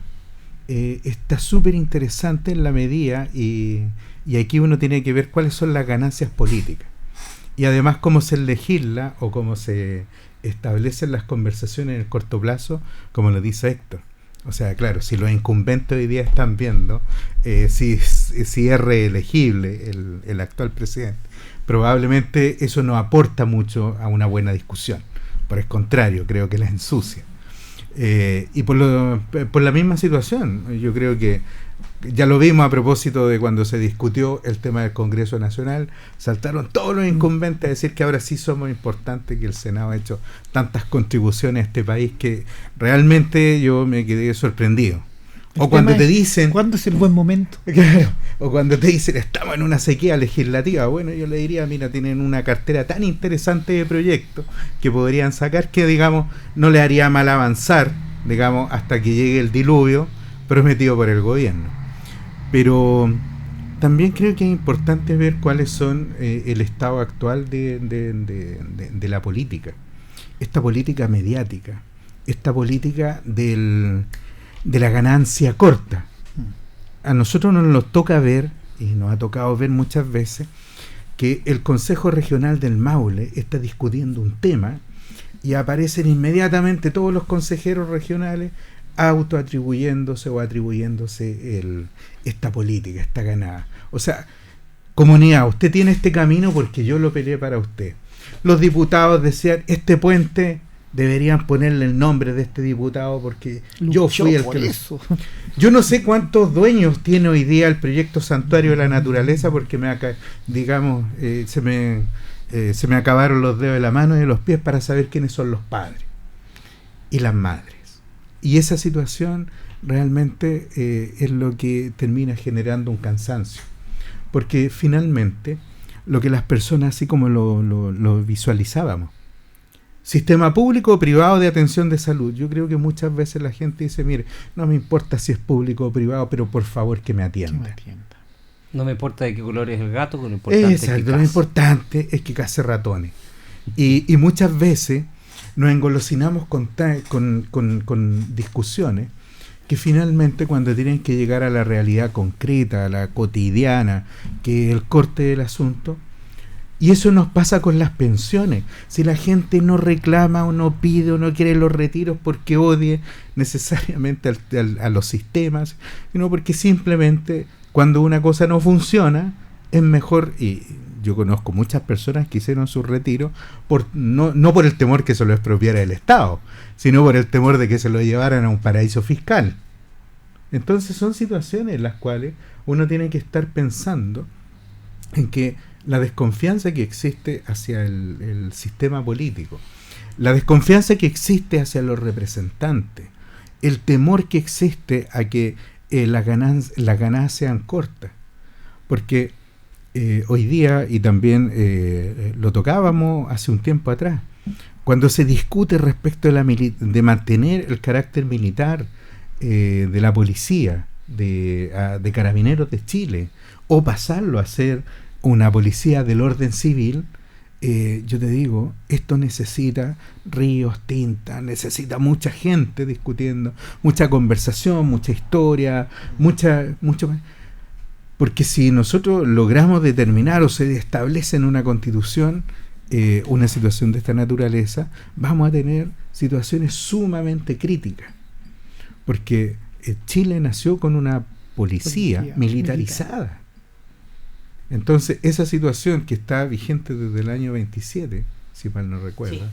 está súper interesante en la medida, y aquí uno tiene que ver cuáles son las ganancias políticas y además cómo se legisla o cómo se establecen las conversaciones en el corto plazo, como lo dice Héctor. O sea, claro, si los incumbentes hoy día están viendo si es reelegible el actual presidente, probablemente eso no aporta mucho a una buena discusión. Por el contrario, creo que la ensucia. Y por la misma situación, yo creo que ya lo vimos a propósito de cuando se discutió el tema del Congreso Nacional, saltaron todos los incumbentes a decir que ahora sí somos importantes, que el Senado ha hecho tantas contribuciones a este país que realmente yo me quedé sorprendido. O cuando te dicen... ¿Cuándo es el buen momento? Claro, o cuando te dicen estamos en una sequía legislativa, bueno, yo le diría, mira, tienen una cartera tan interesante de proyectos que podrían sacar que, digamos, no le haría mal avanzar, digamos, hasta que llegue el diluvio prometido por el gobierno. Pero también creo que es importante ver cuáles son el estado actual de la política. Esta política mediática, esta política de la ganancia corta. A nosotros nos toca ver, y nos ha tocado ver muchas veces, que el Consejo Regional del Maule está discutiendo un tema y aparecen inmediatamente todos los consejeros regionales autoatribuyéndose o atribuyéndose esta política, esta ganada. O sea, comunidad, usted tiene este camino porque yo lo peleé para usted. Los diputados decían, este puente deberían ponerle el nombre de este diputado porque yo fui el que eso. Yo no sé cuántos dueños tiene hoy día el proyecto Santuario de la Naturaleza, porque se me acabaron los dedos de la mano y de los pies para saber quiénes son los padres y las madres. Y esa situación realmente es lo que termina generando un cansancio, porque finalmente lo que las personas, así como lo visualizábamos, sistema público o privado de atención de salud, yo creo que muchas veces la gente dice, mire, no me importa si es público o privado, pero por favor que me atienda. No me importa de qué color es el gato, lo importante Exacto, es que lo importante es que case ratones. Y muchas veces nos engolosinamos con discusiones que finalmente, cuando tienen que llegar a la realidad concreta, a la cotidiana, que es el corte del asunto, y eso nos pasa con las pensiones. Si la gente no reclama o no pide o no quiere los retiros porque odie necesariamente a los sistemas, sino porque simplemente cuando una cosa no funciona es mejor, y yo conozco muchas personas que hicieron su retiro no por el temor que se lo expropiara el Estado, sino por el temor de que se lo llevaran a un paraíso fiscal. Entonces son situaciones en las cuales uno tiene que estar pensando en que la desconfianza que existe hacia el sistema político, la desconfianza que existe hacia los representantes, el temor que existe a que las ganancias sean cortas, porque hoy día, y también lo tocábamos hace un tiempo atrás, cuando se discute respecto de mantener el carácter militar de la policía, de Carabineros de Chile, o pasarlo a ser una policía del orden civil, yo te digo, esto necesita ríos, tinta, necesita mucha gente discutiendo, mucha conversación, mucha historia, mucho más. Porque si nosotros logramos determinar o se establece en una constitución una situación de esta naturaleza, vamos a tener situaciones sumamente críticas. Porque Chile nació con una policía militarizada. Entonces, esa situación que está vigente desde el año 27, si mal no recuerdo,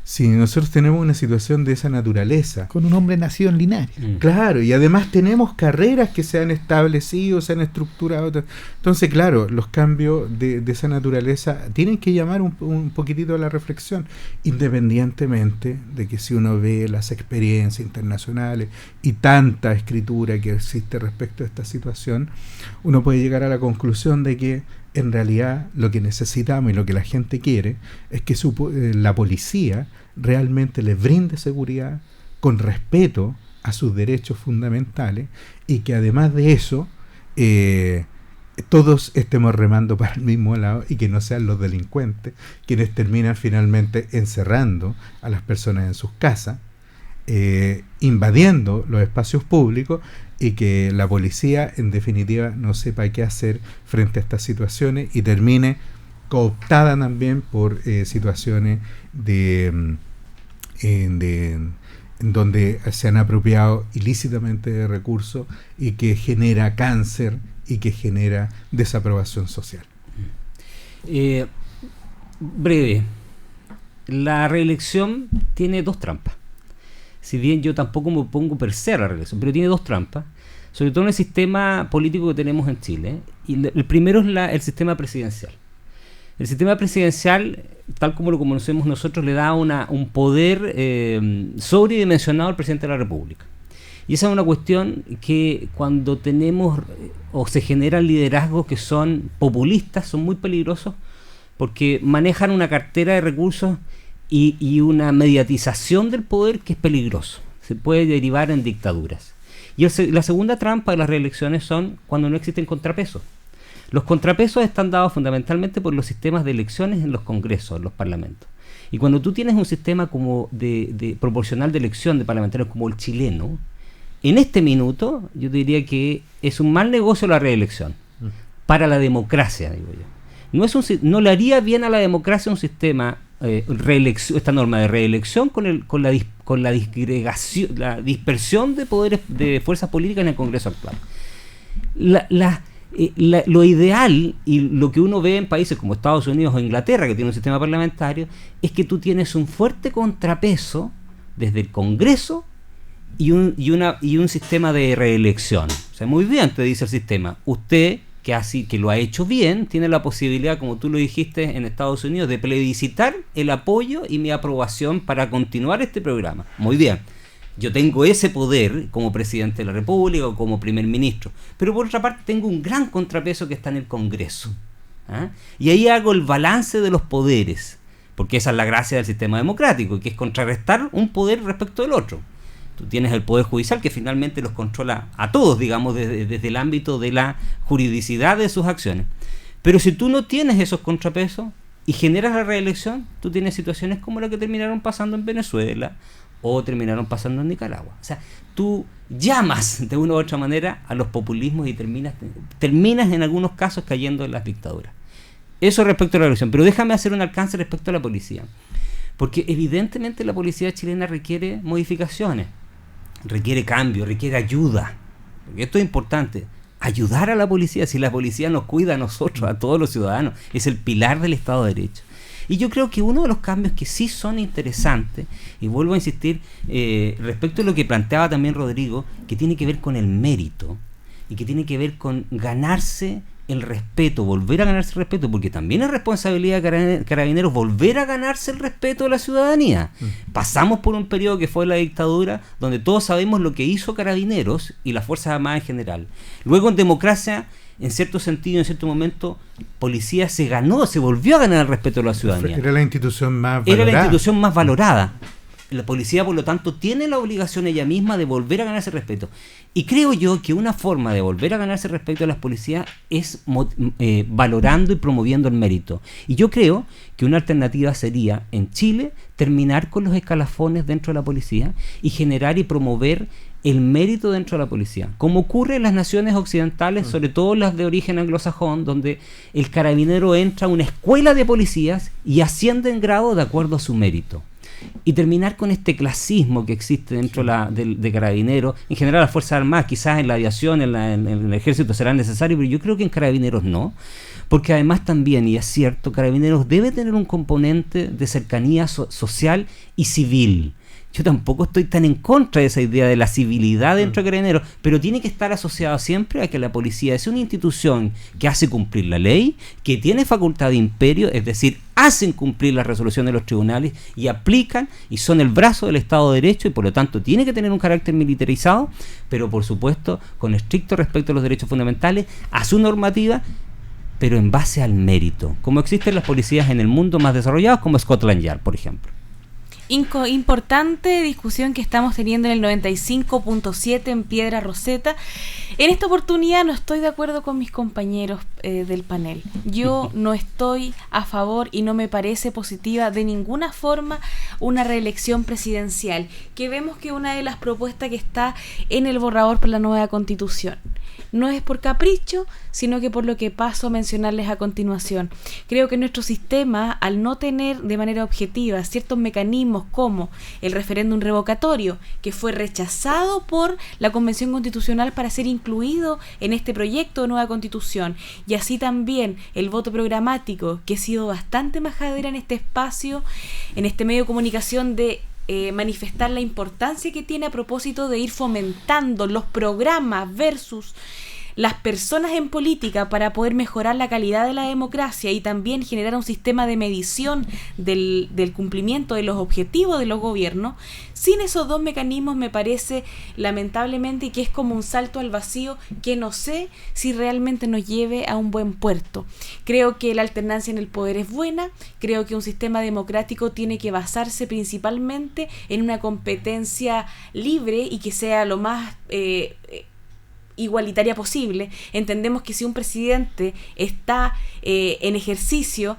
si nosotros tenemos una situación de esa naturaleza. Con un hombre nacido en Linares. Claro, y además tenemos carreras que se han establecido, se han estructurado. Entonces, claro, los cambios de esa naturaleza tienen que llamar un poquitito a la reflexión, independientemente de que si uno ve las experiencias internacionales y tanta escritura que existe respecto a esta situación, uno puede llegar a la conclusión de que en realidad lo que necesitamos y lo que la gente quiere es que la policía realmente les brinde seguridad con respeto a sus derechos fundamentales y que además de eso todos estemos remando para el mismo lado y que no sean los delincuentes quienes terminan finalmente encerrando a las personas en sus casas, invadiendo los espacios públicos, y que la policía en definitiva no sepa qué hacer frente a estas situaciones y termine cooptada también por situaciones en donde se han apropiado ilícitamente de recursos y que genera cáncer y que genera desaprobación social. Breve. La reelección tiene dos trampas. Si bien yo tampoco me opongo per se a la reelección, pero tiene dos trampas, sobre todo en el sistema político que tenemos en Chile. Y el primero es el sistema presidencial. El sistema presidencial, tal como lo conocemos nosotros, le da un poder sobredimensionado al presidente de la República. Y esa es una cuestión que cuando tenemos o se generan liderazgos que son populistas, son muy peligrosos porque manejan una cartera de recursos y una mediatización del poder que es peligroso. Se puede derivar en dictaduras. Y la segunda trampa de las reelecciones son cuando no existen contrapesos. Los contrapesos están dados fundamentalmente por los sistemas de elecciones en los congresos, en los parlamentos. Y cuando tú tienes un sistema como de proporcional de elección de parlamentarios como el chileno, en este minuto yo diría que es un mal negocio la reelección para la democracia, digo yo. No le haría bien a la democracia un sistema esta norma de reelección con la dispersión de poderes de fuerzas políticas en el Congreso actual. Lo ideal y lo que uno ve en países como Estados Unidos o Inglaterra, que tiene un sistema parlamentario, es que tú tienes un fuerte contrapeso desde el Congreso y un sistema de reelección. O sea, muy bien, te dice el sistema, usted que lo ha hecho bien, tiene la posibilidad, como tú lo dijiste en Estados Unidos, de plebiscitar el apoyo y mi aprobación para continuar este programa. Muy bien, yo tengo ese poder como presidente de la República o como primer ministro, pero por otra parte tengo un gran contrapeso que está en el Congreso. Y ahí hago el balance de los poderes, porque esa es la gracia del sistema democrático, que es contrarrestar un poder respecto del otro. Tú tienes el Poder Judicial que finalmente los controla a todos, digamos, desde el ámbito de la juridicidad de sus acciones. Pero si tú no tienes esos contrapesos y generas la reelección, tú tienes situaciones como la que terminaron pasando en Venezuela o terminaron pasando en Nicaragua. O sea, tú llamas de una u otra manera a los populismos y terminas en algunos casos cayendo en las dictaduras. Eso respecto a la reelección. Pero déjame hacer un alcance respecto a la policía. Porque evidentemente la policía chilena requiere modificaciones. Requiere cambio, requiere ayuda. Porque esto es importante. Ayudar a la policía. Si la policía nos cuida a nosotros, a todos los ciudadanos, es el pilar del Estado de Derecho. Y yo creo que uno de los cambios que sí son interesantes, y vuelvo a insistir, respecto a lo que planteaba también Rodrigo, que tiene que ver con el mérito y que tiene que ver con ganarse el respeto, volver a ganarse el respeto, porque también es responsabilidad de Carabineros volver a ganarse el respeto de la ciudadanía. Pasamos por un periodo que fue la dictadura, donde todos sabemos lo que hizo Carabineros y las Fuerzas Armadas en general. Luego en democracia, en cierto sentido, en cierto momento, policía se volvió a ganar el respeto de la ciudadanía. Era la institución más valorada. Era la institución más valorada. La policía, por lo tanto, tiene la obligación ella misma de volver a ganarse el respeto. Y creo yo que una forma de volver a ganarse el respeto de las policías es valorando y promoviendo el mérito. Y yo creo que una alternativa sería, en Chile, terminar con los escalafones dentro de la policía y generar y promover el mérito dentro de la policía, como ocurre en las naciones occidentales, sobre todo las de origen anglosajón, donde el carabinero entra a una escuela de policías y asciende en grado de acuerdo a su mérito. y terminar con este clasismo que existe dentro de Carabineros. En general las Fuerzas Armadas, quizás en la aviación, en el ejército será necesario, pero yo creo que en Carabineros no, porque además también, y es cierto, Carabineros debe tener un componente de cercanía social y civil. Yo tampoco estoy tan en contra de esa idea de la civilidad dentro de Carabineros, pero tiene que estar asociado siempre a que la policía es una institución que hace cumplir la ley, que tiene facultad de imperio, es decir, hacen cumplir las resoluciones de los tribunales y aplican y son el brazo del Estado de Derecho, y por lo tanto tiene que tener un carácter militarizado, pero por supuesto con estricto respeto a los derechos fundamentales, a su normativa, pero en base al mérito, como existen las policías en el mundo más desarrollados, como Scotland Yard, por ejemplo. Importante discusión que estamos teniendo en el 95.7 en Piedra Roseta. En esta oportunidad no estoy de acuerdo con mis compañeros del panel. Yo no estoy a favor y no me parece positiva de ninguna forma una reelección presidencial, que vemos que una de las propuestas que está en el borrador para la nueva Constitución. No es por capricho, sino que por lo que paso a mencionarles a continuación. Creo que nuestro sistema, al no tener de manera objetiva ciertos mecanismos como el referéndum revocatorio, que fue rechazado por la Convención Constitucional para ser incluido en este proyecto de nueva Constitución, y así también el voto programático, que ha sido bastante majadera en este espacio, en este medio de comunicación, de manifestar la importancia que tiene a propósito de ir fomentando los programas versus las personas en política para poder mejorar la calidad de la democracia y también generar un sistema de medición del cumplimiento de los objetivos de los gobiernos. Sin esos dos mecanismos me parece lamentablemente que es como un salto al vacío que no sé si realmente nos lleve a un buen puerto. Creo que la alternancia en el poder es buena, creo que un sistema democrático tiene que basarse principalmente en una competencia libre y que sea lo más igualitaria posible. Entendemos que si un presidente está en ejercicio,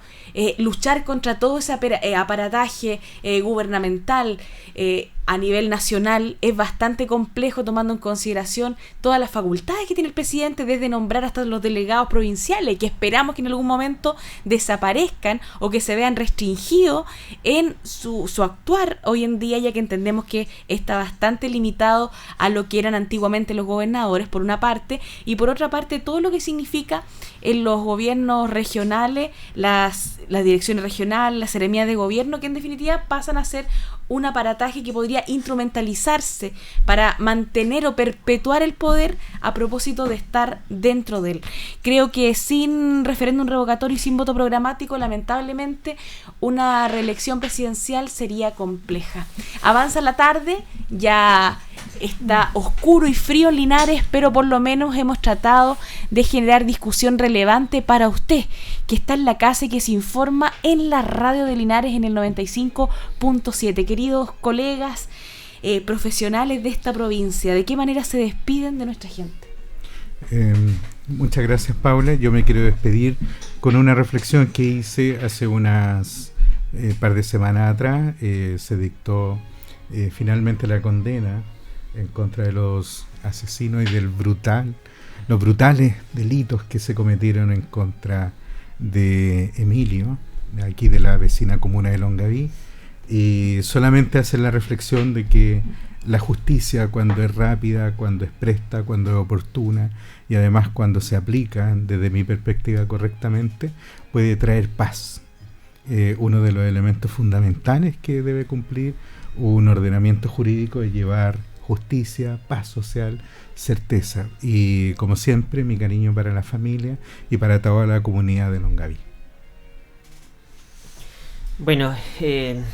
luchar contra todo ese aparataje gubernamental a nivel nacional es bastante complejo, tomando en consideración todas las facultades que tiene el presidente, desde nombrar hasta los delegados provinciales, que esperamos que en algún momento desaparezcan o que se vean restringidos en su actuar hoy en día, ya que entendemos que está bastante limitado a lo que eran antiguamente los gobernadores, por una parte, y por otra parte todo lo que significa en los gobiernos regionales, las direcciones regionales, las seremías de gobierno, que en definitiva pasan a ser un aparataje que podría instrumentalizarse para mantener o perpetuar el poder a propósito de estar dentro de él. Creo que sin referéndum revocatorio y sin voto programático, lamentablemente, una reelección presidencial sería compleja. Avanza la tarde, ya está oscuro y frío en Linares, pero por lo menos hemos tratado de generar discusión relevante para usted, que está en la casa y que se informa en la radio de Linares en el 95.7. Queridos colegas profesionales de esta provincia, ¿de qué manera se despiden de nuestra gente? Muchas gracias, Paula. Yo me quiero despedir con una reflexión que hice hace unas par de semanas atrás. Se dictó finalmente la condena en contra de los asesinos y los brutales delitos que se cometieron en contra de Emilio, aquí de la vecina comuna de Longaví, y solamente hacer la reflexión de que la justicia, cuando es rápida, cuando es presta, cuando es oportuna y además cuando se aplica desde mi perspectiva correctamente, puede traer paz. Uno de los elementos fundamentales que debe cumplir un ordenamiento jurídico es llevar justicia, paz social, certeza. Y como siempre, mi cariño para la familia y para toda la comunidad de Longaví. Bueno,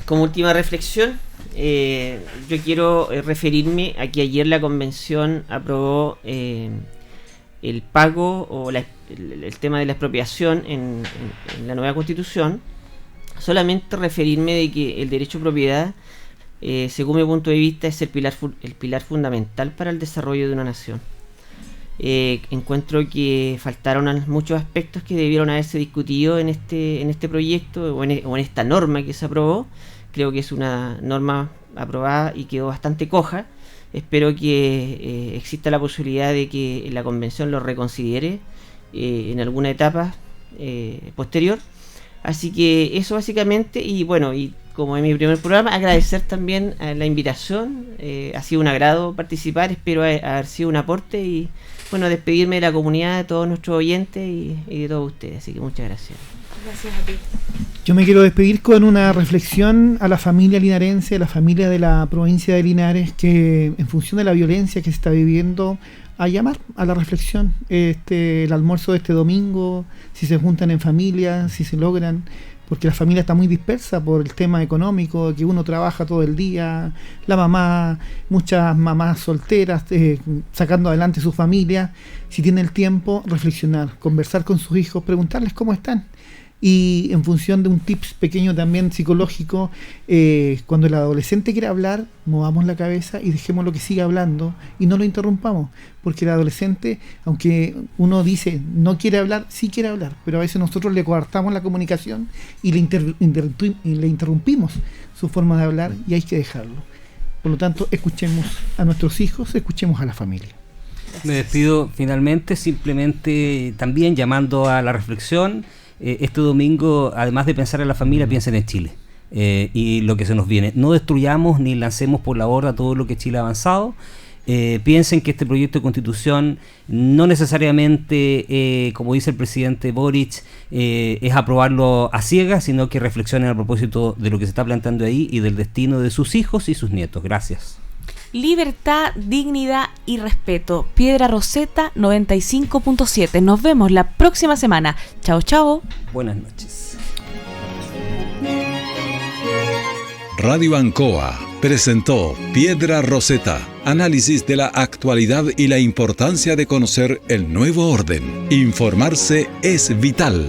como última reflexión, yo quiero referirme a que ayer la convención aprobó el pago o el tema de la expropiación en la nueva constitución. Solamente referirme de que el derecho a propiedad, según mi punto de vista, es el pilar fundamental para el desarrollo de una nación. Encuentro que faltaron muchos aspectos que debieron haberse discutido en este proyecto o en esta norma que se aprobó. Creo que es una norma aprobada y quedó bastante coja. Espero que exista la posibilidad de que la convención lo reconsidere en alguna etapa posterior. Así que eso básicamente, y bueno, y como es mi primer programa, agradecer también la invitación. Ha sido un agrado participar, espero haber sido un aporte y bueno, despedirme de la comunidad, de todos nuestros oyentes y de todos ustedes. Así que muchas gracias. Gracias a ti. Yo me quiero despedir con una reflexión a la familia linarense, a la familia de la provincia de Linares, que en función de la violencia que se está viviendo, a llamar a la reflexión. El almuerzo de este domingo, si se juntan en familia, si se logran, porque la familia está muy dispersa por el tema económico, que uno trabaja todo el día, la mamá, muchas mamás solteras, sacando adelante su familia. Si tienen el tiempo, reflexionar, conversar con sus hijos, preguntarles cómo están. Y en función de un tips pequeño también psicológico, cuando el adolescente quiere hablar, movamos la cabeza y dejemos lo que siga hablando y no lo interrumpamos, porque el adolescente, aunque uno dice no quiere hablar, sí quiere hablar, pero a veces nosotros le coartamos la comunicación y le interrumpimos su forma de hablar y hay que dejarlo. Por lo tanto, escuchemos a nuestros hijos, escuchemos a la familia. Me despido finalmente, simplemente también llamando a la reflexión. Este domingo, además de pensar en la familia, piensen en Chile y lo que se nos viene. No destruyamos ni lancemos por la borda todo lo que Chile ha avanzado. Piensen que este proyecto de constitución no necesariamente, como dice el presidente Boric, es aprobarlo a ciegas, sino que reflexionen a propósito de lo que se está planteando ahí y del destino de sus hijos y sus nietos. Gracias. Libertad, dignidad y respeto. Piedra Roseta 95.7. Nos vemos la próxima semana. Chao, chao. Buenas noches. Radio Ancoa presentó Piedra Roseta, análisis de la actualidad y la importancia de conocer el nuevo orden. Informarse es vital.